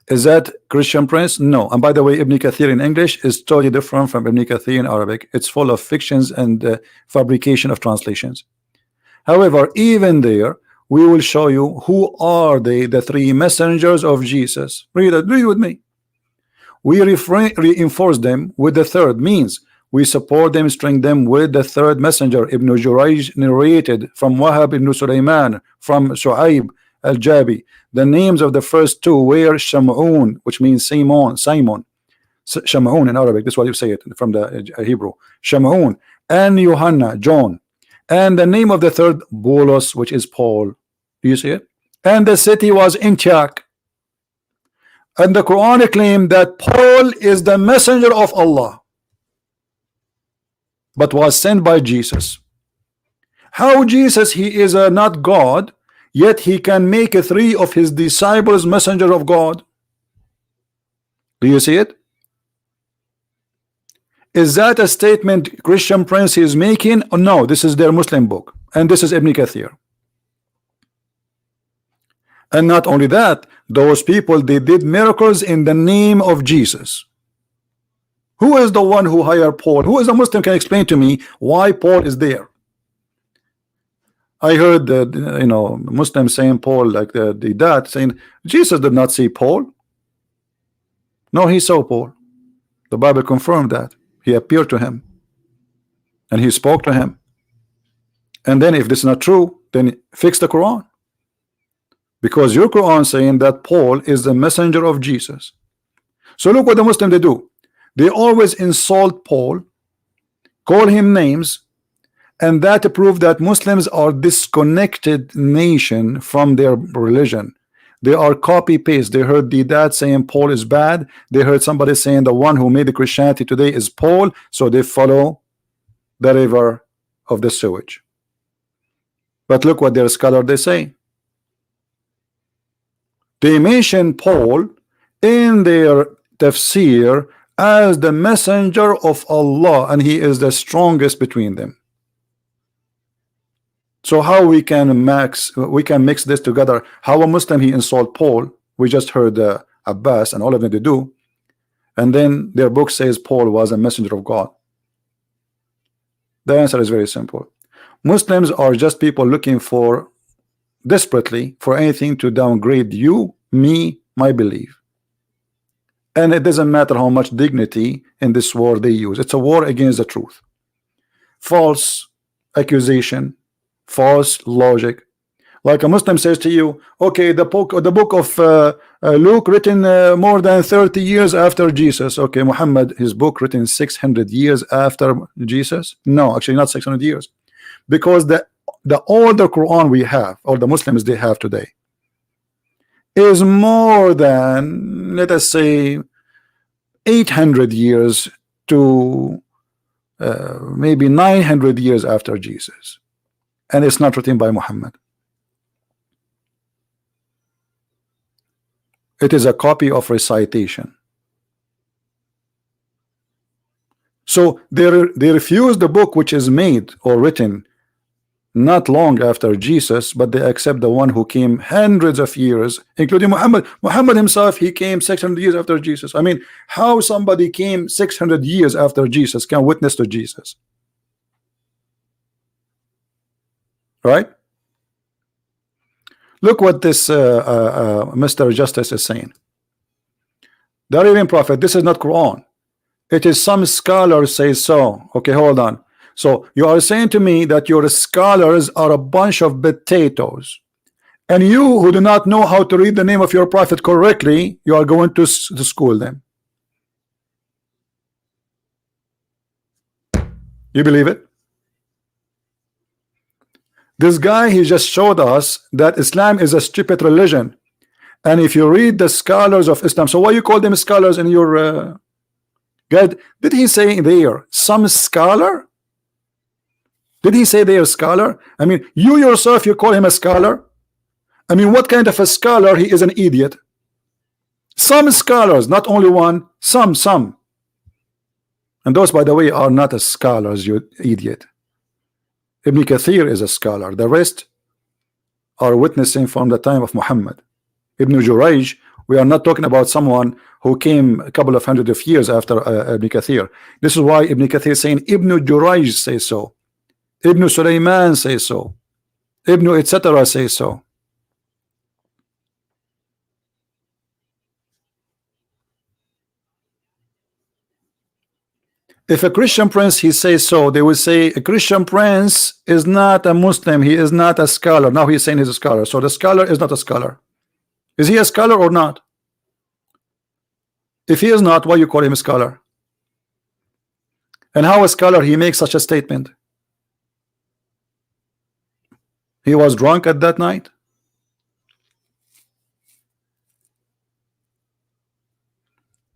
Speaker 1: Is that Christian Prince? No. And by the way, Ibn Kathir in English is totally different from Ibn Kathir in Arabic. It's full of fictions and fabrication of translations. However, even there, we will show you who are they, the three messengers of Jesus. Read it, read with me. We reinforce them with the third, means we support them, string them with the third messenger. Ibn Jurayj narrated from Wahab ibn Sulaiman, from Shu'aib al-Jabi. The names of the first two were Shamun, which means Simon. Shamun in Arabic, that's what you say it from the Hebrew. Shamun, and Yohanna, John. And the name of the third, Bolos, which is Paul. Do you see it? And the city was Antioch. And the Quran claimed that Paul is the messenger of Allah, but was sent by Jesus. How Jesus, he is not God, yet he can make three of his disciples messenger of God? Do you see it? Is that a statement Christian Prince is making? No, this is their Muslim book, and this is Ibn Kathir. And not only that, those people, they did miracles in the name of Jesus. Who is the one who hired Paul? Who is a Muslim can explain to me why Paul is there? I heard that, you know, Muslims saying Paul, like the dad saying Jesus did not see Paul. No, he saw Paul. The Bible confirmed that. He appeared to him and he spoke to him. And then if this is not true, then fix the Quran, because your Quran saying that Paul is the messenger of Jesus. So look what the Muslims they do. They always insult Paul, call him names, and that proves that Muslims are disconnected nation from their religion. They are copy paste. They heard the dad saying Paul is bad. They heard somebody saying the one who made the Christianity today is Paul, so they follow the river of the sewage. But look what their scholar they say. They mention Paul in their tafsir as the messenger of Allah, and he is the strongest between them. So how we can mix this together? How a Muslim he insult Paul? We just heard Abbas and all of them they do, and then their book says Paul was a messenger of God. The answer is very simple. Muslims are just people looking for desperately for anything to downgrade you, me, my belief. And it doesn't matter how much dignity in this war they use. It's a war against the truth. False accusation, false logic. Like a Muslim says to you, okay, the book of Luke written more than 30 years after Jesus. Okay, Muhammad, his book written 600 years after Jesus? No, actually not 600 years. Because the older Quran we have, or the Muslims they have today, is more than, let us say, 800 years to maybe 900 years after Jesus, and it's not written by Muhammad. It is a copy of recitation. So they refuse the book which is made or written not long after Jesus, but they accept the one who came hundreds of years, including Muhammad. Muhammad himself, he came 600 years after Jesus. I mean, how somebody came 600 years after Jesus can witness to Jesus? Right? Look what this Mr. Justice is saying. The Arabian Prophet, this is not Quran. It is some scholars say so. Okay, hold on. So you are saying to me that your scholars are a bunch of potatoes, and you who do not know how to read the name of your prophet correctly, you are going to school them. You believe it? This guy, he just showed us that Islam is a stupid religion, and if you read the scholars of Islam, so why you call them scholars in your guide? Did he say there some scholar? Did he say they are a scholar? I mean, you yourself, you call him a scholar? I mean, what kind of a scholar? He is an idiot. Some scholars, not only one, some. And those, by the way, are not as scholars, you idiot. Ibn Kathir is a scholar. The rest are witnessing from the time of Muhammad. Ibn Jurayj We are not talking about someone who came a couple of hundred of years after Ibn Kathir. This is why Ibn Kathir is saying Ibn Jurayj says so, Ibn Sulaiman says so, Ibn etc. says so. If a Christian prince he says so, they will say a Christian prince is not a Muslim, he is not a scholar. Now he's saying he's a scholar, so the scholar is not a scholar. Is he a scholar or not? If he is not, why you call him a scholar? And how a scholar he makes such a statement? He was drunk at that night.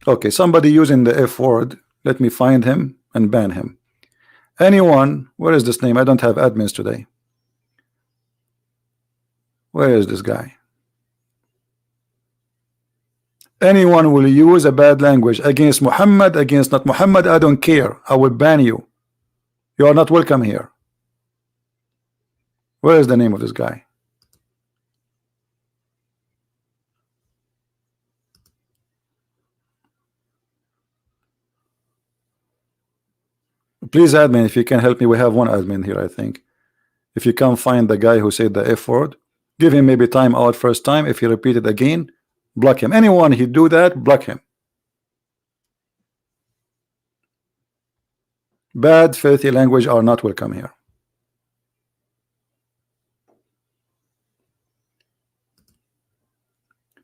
Speaker 1: Okay, somebody using the F word. Let me find him and ban him. Anyone, where is this name? I don't have admins today. Where is this guy? Anyone will use a bad language against Muhammad, against not Muhammad, I don't care. I will ban you. You are not welcome here. Where is the name of this guy? Please admin, if you can help me, we have one admin here, I think. If you can't find the guy who said the F word, give him maybe time out first time. If he repeat it again, block him. Anyone he do that, block him. Bad filthy language are not welcome here.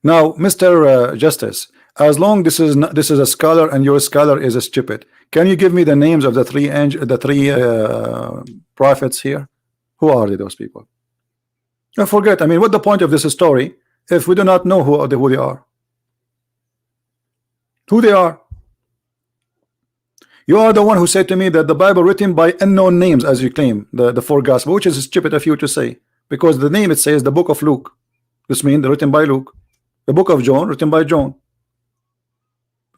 Speaker 1: Now, Mr. Justice, as long this is not, this is a scholar and your scholar is a stupid. Can you give me the names of the three prophets here? Who are they, those people? I forget. I mean, what's the point of this story if we do not know who they are? Who they are? You are the one who said to me that the Bible written by unknown names, as you claim, the four gospels, which is stupid of you to say, because the name it says the book of Luke. This means written by Luke. The book of John written by John.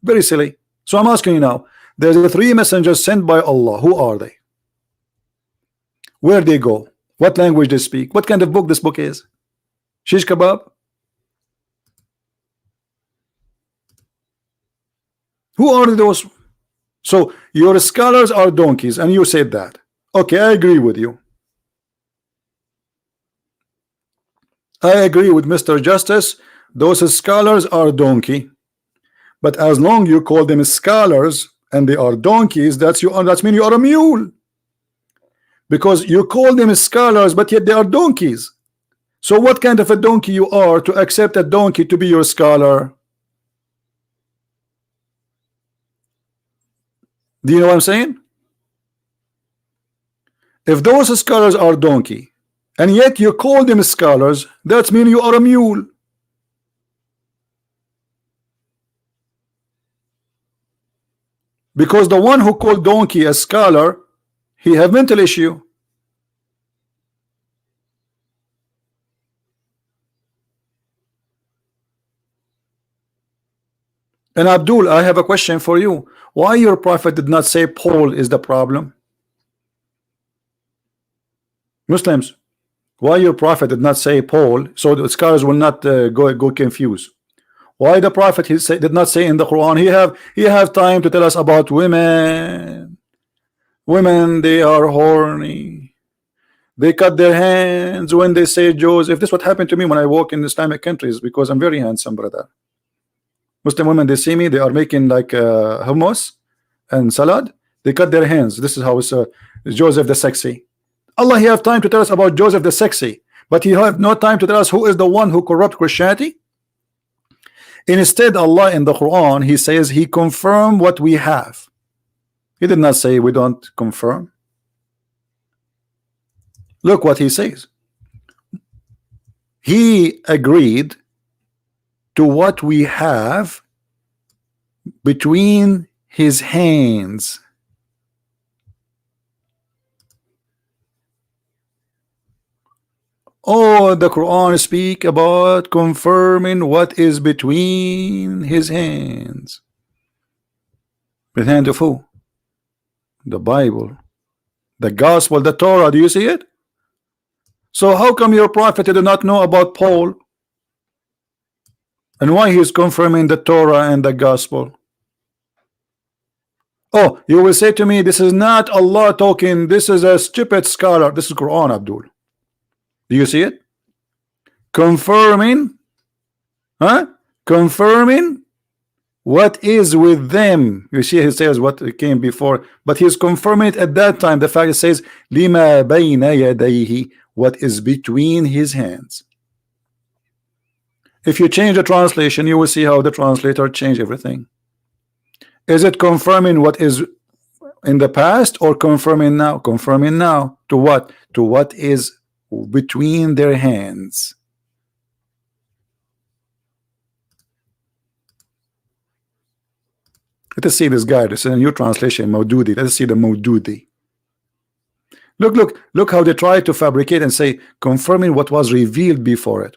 Speaker 1: Very silly. So I'm asking you now, there's the three messengers sent by Allah. Who are they? Where they go? What language they speak? What kind of book this book is? Shish kebab? Who are those? So your scholars are donkeys, and you said that. Okay, I agree with you. I agree with Mr. Justice. Those scholars are donkey. But as long you call them scholars and they are donkeys, that's mean you are a mule. Because you call them scholars, but yet they are donkeys. So what kind of a donkey you are to accept a donkey to be your scholar? Do you know what I'm saying? If those scholars are donkey and yet you call them scholars, that means you are a mule. Because the one who called donkey a scholar, he have mental issue. And Abdul, I have a question for you. Why your prophet did not say Paul is the problem? Muslims, why your prophet did not say Paul, so the scholars will not go confused? Why the prophet did not say in the Quran he have time to tell us about women? Women, they are horny. They cut their hands when they say Joseph. This is what happened to me when I walk in Islamic countries, because I'm very handsome, brother. Muslim women, they see me, they are making like hummus and salad. They cut their hands. This is how it's Joseph the sexy. Allah, he have time to tell us about Joseph the sexy, but he have no time to tell us who is the one who corrupt Christianity. Instead, Allah in the Quran, he says he confirmed what we have. He did not say we don't confirm. Look what he says. He agreed to what we have between his hands. Oh, the Quran speak about confirming what is between his hands. The hand of who? The Bible, the Gospel, the Torah. Do you see it? So how come your prophet did not know about Paul? And why he's confirming the Torah and the gospel? Oh, you will say to me, this is not Allah talking, this is a stupid scholar. This is Quran, Abdul. Do you see it? Confirming, huh? Confirming what is with them. You see, he says what came before, but he's confirming it at that time. The fact it says lima bayna yadayhi, what is between his hands. If you change the translation, you will see how the translator changed everything. Is it confirming what is in the past or confirming now? Confirming now to what? To what is between their hands. Let us see this guy. This is a new translation, Maududi. Let us see the Maududi. Look how they try to fabricate and say confirming what was revealed before it.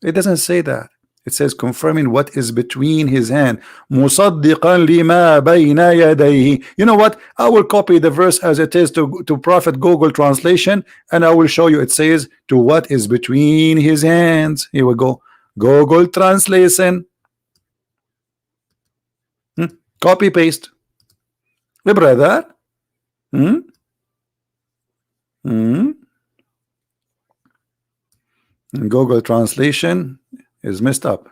Speaker 1: It doesn't say that. It says confirming what is between his hand. Musaddiqan lima bayna yadayhi. You know what? I will copy the verse as it is to Prophet Google translation, and I will show you. It says to what is between his hands. Here we go. Google translation. Copy paste. The brother. Google translation is messed up.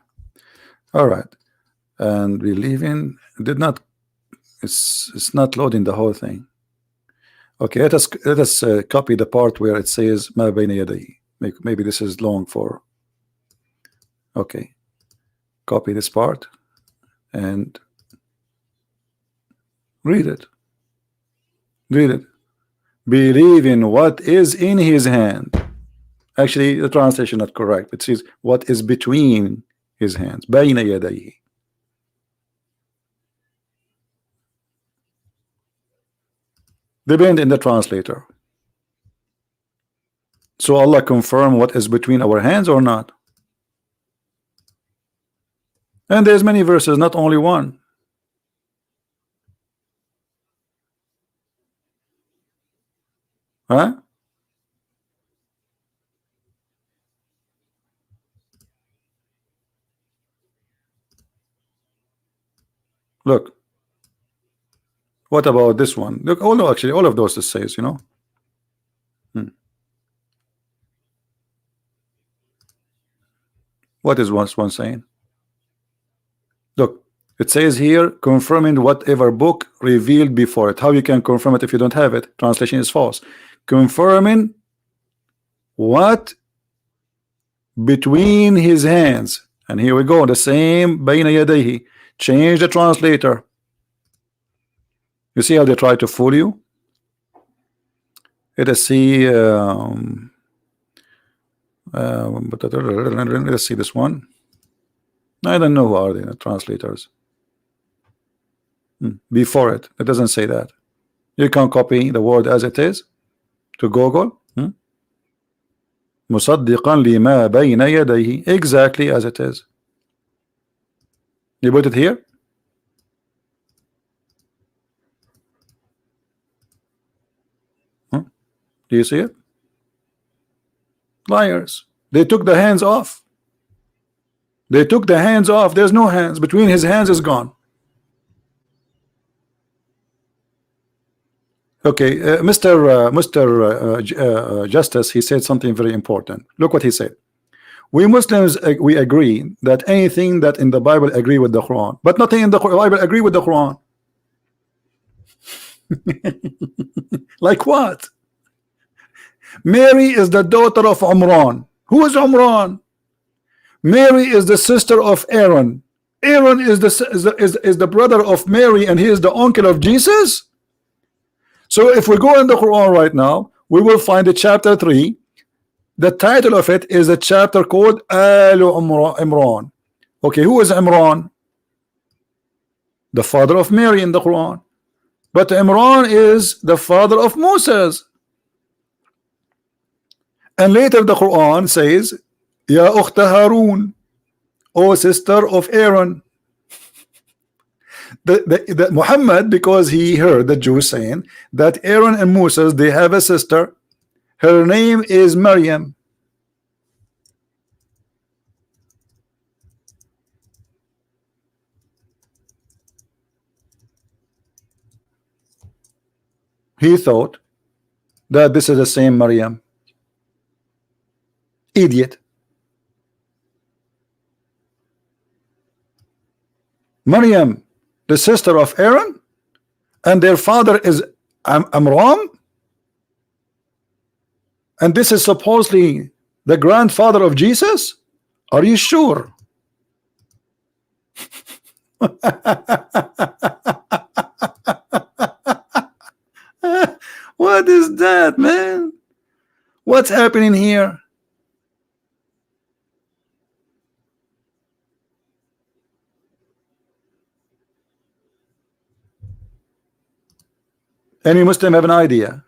Speaker 1: All right, and we leave in did not. It's not loading the whole thing. Okay, let us copy the part where it says ma bayna yadayhi. Maybe this is long for. Okay, copy this part and read it. Read it. Believe in what is in his hand. Actually, the translation not correct. It says what is between his hands. Bayna yadayhi. Depend in the translator. So Allah confirm what is between our hands or not. And there's many verses, not only one. Huh? Look. What about this one? Look, actually, all of those it says, you know. What is one saying? Look, it says here, confirming whatever book revealed before it. How you can confirm it if you don't have it? Translation is false. Confirming what between his hands. And here we go, the same bayna yadayhi. Change the translator. You see how they try to fool you? Let us see. Let's see this one. I don't know who are the translators. Before it doesn't say that. You can copy the word as it is to Google. Musaddiqan lima bayna yadayhi, exactly as it is. You put it here. Do you see it? Liars. They took the hands off. They took the hands off. There's no hands. Between his hands is gone. Okay, Mr. Justice, he said something very important. Look what he said. We Muslims, we agree that anything that in the Bible agree with the Quran, but nothing in the Bible agree with the Quran. Like what? Mary is the daughter of Umran. Who is Umran? Mary is the sister of Aaron. Aaron is the brother of Mary, and he is the uncle of Jesus. So if we go in the Quran right now, we will find the chapter 3. The title of it is a chapter called Al Imran. Okay, who is Imran? The father of Mary in the Quran. But Imran is the father of Moses. And later the Quran says, Ya Ukhta Harun, O sister of Aaron. The Muhammad, because he heard the Jews saying that Aaron and Moses, they have a sister. Her name is Maryam. He thought that this is the same Maryam. Idiot. Maryam, the sister of Aaron, and their father is Amram, and this is supposedly the grandfather of Jesus. Are you sure? What is that, man? What's happening here? Any Muslim have an idea?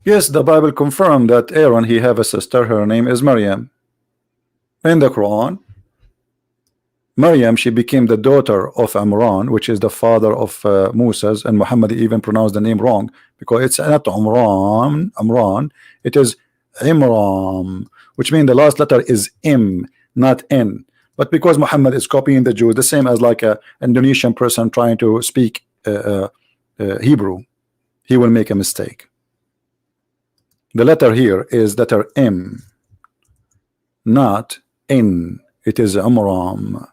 Speaker 1: Yes, the Bible confirmed that Aaron, he have a sister, her name is Maryam. In the Quran, Maryam, she became the daughter of Imran, which is the father of Moses, and Muhammad even pronounced the name wrong because it's not Amran, it is Imram, which means the last letter is M, not N. But because Muhammad is copying the Jews, the same as like a Indonesian person trying to speak Hebrew, he will make a mistake. The letter here is letter M, not N. It is Amram.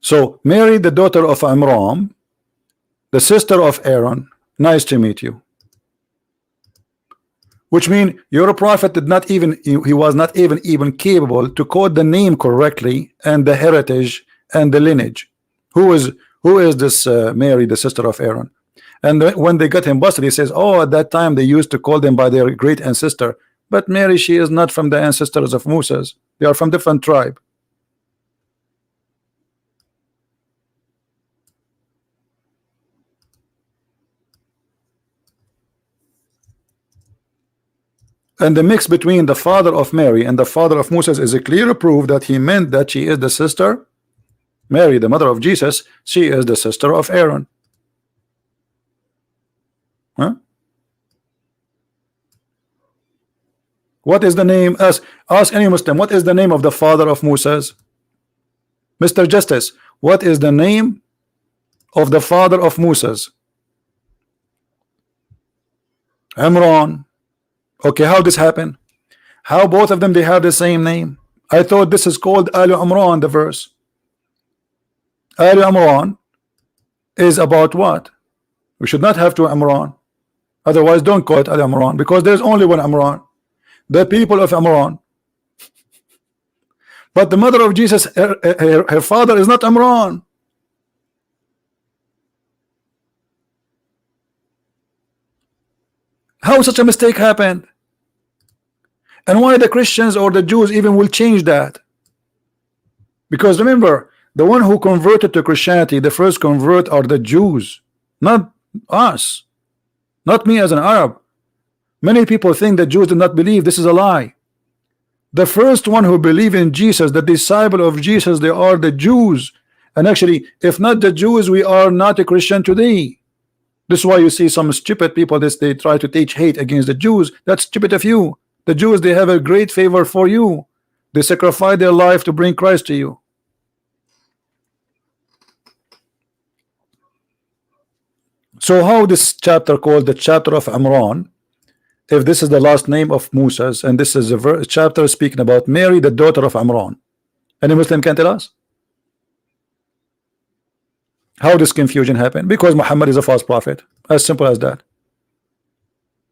Speaker 1: So Mary, the daughter of Amram, the sister of Aaron, nice to meet you. Which means your prophet did not even, he was not even capable to quote the name correctly and the heritage and the lineage. Who is this Mary, the sister of Aaron? And when they got him busted, he says, oh, at that time they used to call them by their great ancestor. But Mary, she is not from the ancestors of Moses. They are from different tribe. And the mix between the father of Mary and the father of Moses is a clear proof that he meant that she is the sister. Mary, the mother of Jesus, she is the sister of Aaron. Huh? What is the name? Ask any Muslim, what is the name of the father of Moses? Mr. Justice, what is the name of the father of Moses? Imran. Okay, how this happen? How both of them they have the same name? I thought this is called Al Imran, the verse. Al Imran is about what? We should not have two Imran. Otherwise, don't call it Al Imran because there's only one Imran. The people of Imran. But the mother of Jesus, her father is not Imran. How such a mistake happened? And why the Christians or the Jews even will change that? Because remember, the one who converted to Christianity, the first convert are the Jews, not us, not me as an Arab. Many people think that Jews do not believe. This is a lie. The first one who believe in Jesus, the disciple of Jesus, they are the Jews. And actually, if not the Jews, we are not a Christian today. This is why you see some stupid people, they try to teach hate against the Jews. That's stupid of you. The Jews, they have a great favor for you. They sacrifice their life to bring Christ to you. So how this chapter called the chapter of Imran, if this is the last name of Moses, and this is a chapter speaking about Mary, the daughter of Imran? Any Muslim can tell us how this confusion happened? Because Muhammad is a false prophet. As simple as that.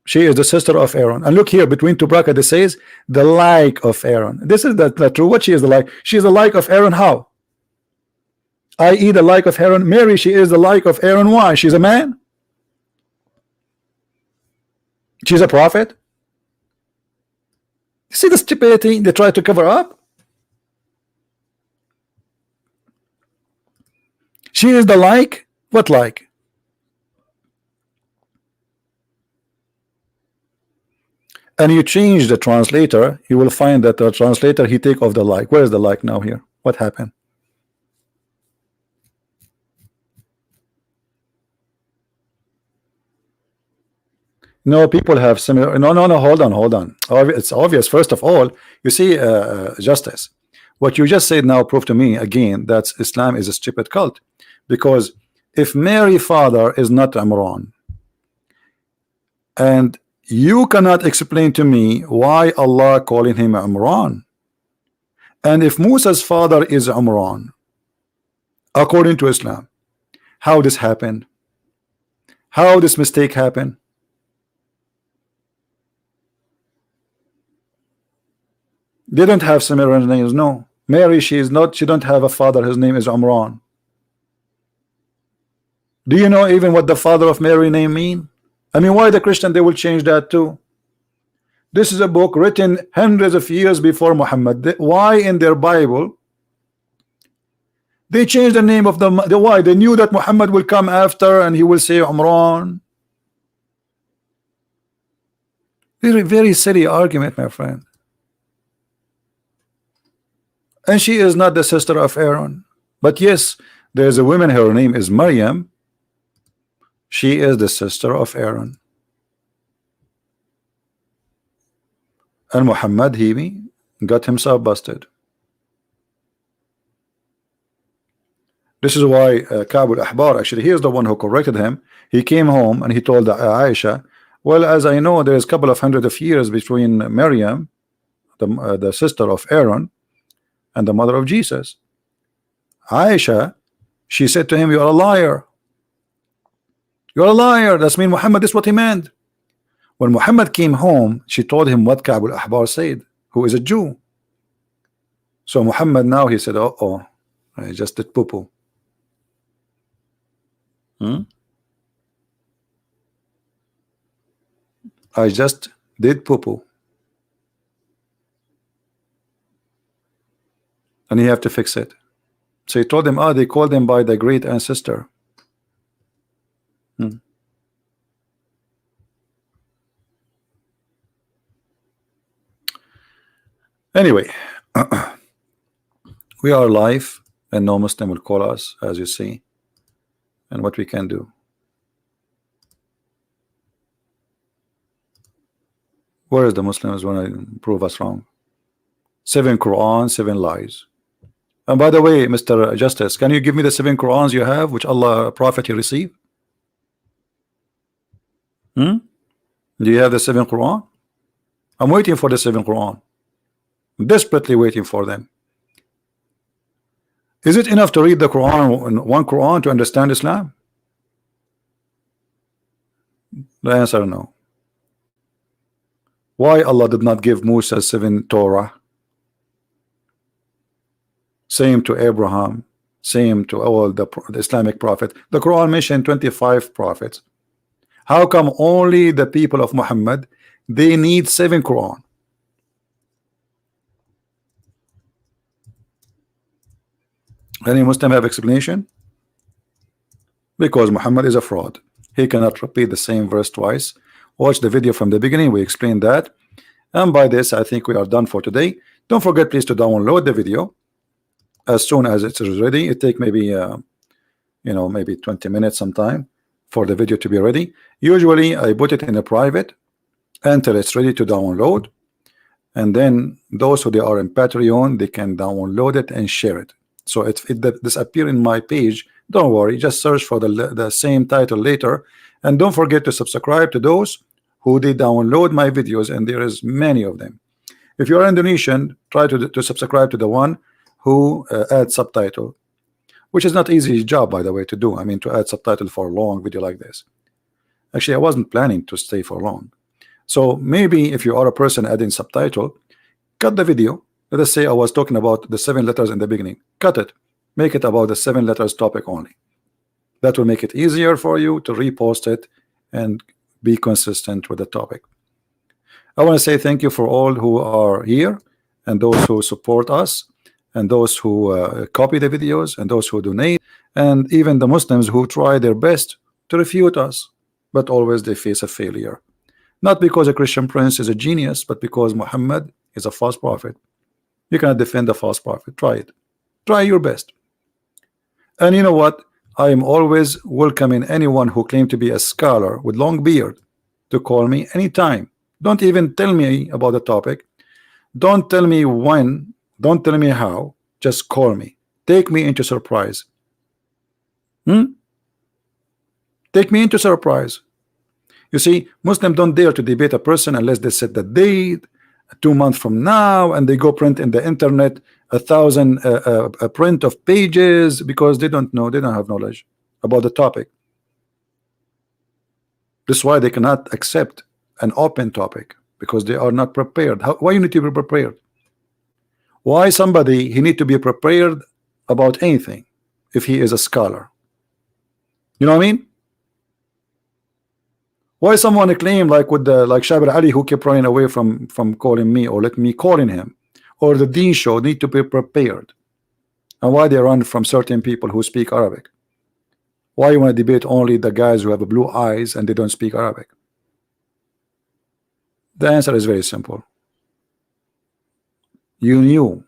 Speaker 1: She is the sister of Aaron. And look here, between two brackets, it says the like of Aaron. This is not true. What she is the like? She is the like of Aaron. How? I.e. the like of Aaron. Mary, she is the like of Aaron. Why? She's a man. She's a prophet. You see the stupidity they try to cover up? She is the like. What like? And you change the translator, you will find that the translator, he take off the like. Where is the like now here? What happened? No, people have similar. No, no, no. Hold on, hold on. It's obvious. First of all, you see, Justice. What you just said now proved to me again that Islam is a stupid cult, because if Mary father is not Imran, and you cannot explain to me why Allah calling him Imran, and if Musa's father is Imran, according to Islam, how this happened? How this mistake happened? They don't have similar names. No, Mary, she is not. She don't have a father. His name is Imran. Do you know even what the father of Mary name mean? I mean, why the Christian they will change that too? This is a book written hundreds of years before Muhammad. Why in their Bible they changed the name of the why? They knew that Muhammad will come after and he will say Umran. Very, very silly argument, my friend. And she is not the sister of Aaron. But yes, there's a woman, her name is Maryam. She is the sister of Aaron. And Muhammad, he got himself busted. This is why Ka'b al-Ahbar, actually, he is the one who corrected him. He came home and he told Aisha, well, as I know, there is a couple of hundred of years between Maryam, the sister of Aaron, and the mother of Jesus. Aisha, she said to him, you are a liar. You're a liar. That's mean Muhammad is what he meant. When Muhammad came home, she told him what Ka'b al-Ahbar said, who is a Jew. So Muhammad now, he said, oh, I just did poo-poo. I just did poo-poo. And you have to fix it. So he told them, they called him by the great ancestor. Anyway, we are live and no Muslim will call us, as you see, and what we can do. Where is the Muslims when I prove us wrong? 7 Quran, 7 lies. And by the way, Mr. Justice, can you give me the 7 Qurans you have, which Allah Prophet you receive? Do you have the 7 Quran? I'm waiting for the 7 Quran. I'm desperately waiting for them. Is it enough to read the Quran, one Quran, to understand Islam? The answer no. Why Allah did not give Musa 7 Torah? Same to Abraham, same to all the Islamic prophet. The Quran mentioned 25 prophets. How come only the people of Muhammad they need 7 Quran? Any Muslim have explanation? Because Muhammad is a fraud. He cannot repeat the same verse twice. Watch the video from the beginning. We explained that. And by this, I think we are done for today. Don't forget, please, to download the video as soon as it's ready. It take maybe maybe 20 minutes sometime for the video to be ready. Usually I put it in a private until it's ready to download, and then those who they are in Patreon, they can download it and share it. So if it disappear in my page, don't worry, just search for the same title later. And don't forget to subscribe to those who they download my videos, and there is many of them. If you're Indonesian, try to subscribe to the one who adds subtitle, which is not easy job, by the way, to do. I mean, to add subtitle for a long video like this. Actually, I wasn't planning to stay for long. So maybe if you are a person adding subtitle, cut the video. Let us say I was talking about the 7 letters in the beginning. Cut it. Make it about the 7 letters topic only. That will make it easier for you to repost it and be consistent with the topic. I want to say thank you for all who are here, and those who support us, and those who copy the videos, and those who donate, and even the Muslims who try their best to refute us, but always they face a failure. Not because a Christian prince is a genius, but because Muhammad is a false prophet. You cannot defend a false prophet. Try it. Try your best. And you know what? I am always welcoming anyone who claims to be a scholar with long beard. to call me anytime. Don't even tell me about the topic. Don't tell me when. Don't tell me how. Just call me. Take me into surprise. Take me into surprise. You see, Muslims don't dare to debate a person unless they set the date 2 months from now, and they go print in the internet 1,000 a print of pages, because they don't know, they don't have knowledge about the topic. This is why they cannot accept an open topic, because they are not prepared. Why you need to be prepared? Why somebody he need to be prepared about anything if he is a scholar? You know what I mean? Why someone claim like with the Shabir Ali, who kept running away from calling me, or let me calling him, or the Deen Show, need to be prepared? And why they run from certain people who speak Arabic? Why you want to debate only the guys who have blue eyes and they don't speak Arabic? The answer is very simple. You knew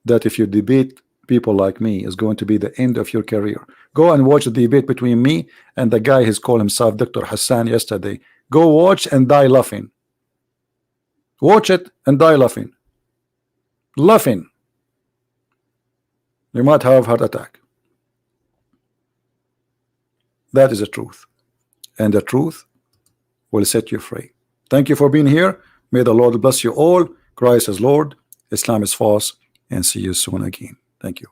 Speaker 1: that if you debate people like me, is going to be the end of your career. Go and watch the debate between me and the guy who's called himself Dr. Hassan yesterday. Go watch and die laughing. Watch it and die laughing. Laughing. You might have heart attack. That is the truth, and the truth will set you free. Thank you for being here. May the Lord bless you all. Christ is Lord, Islam is false, and see you soon again. Thank you.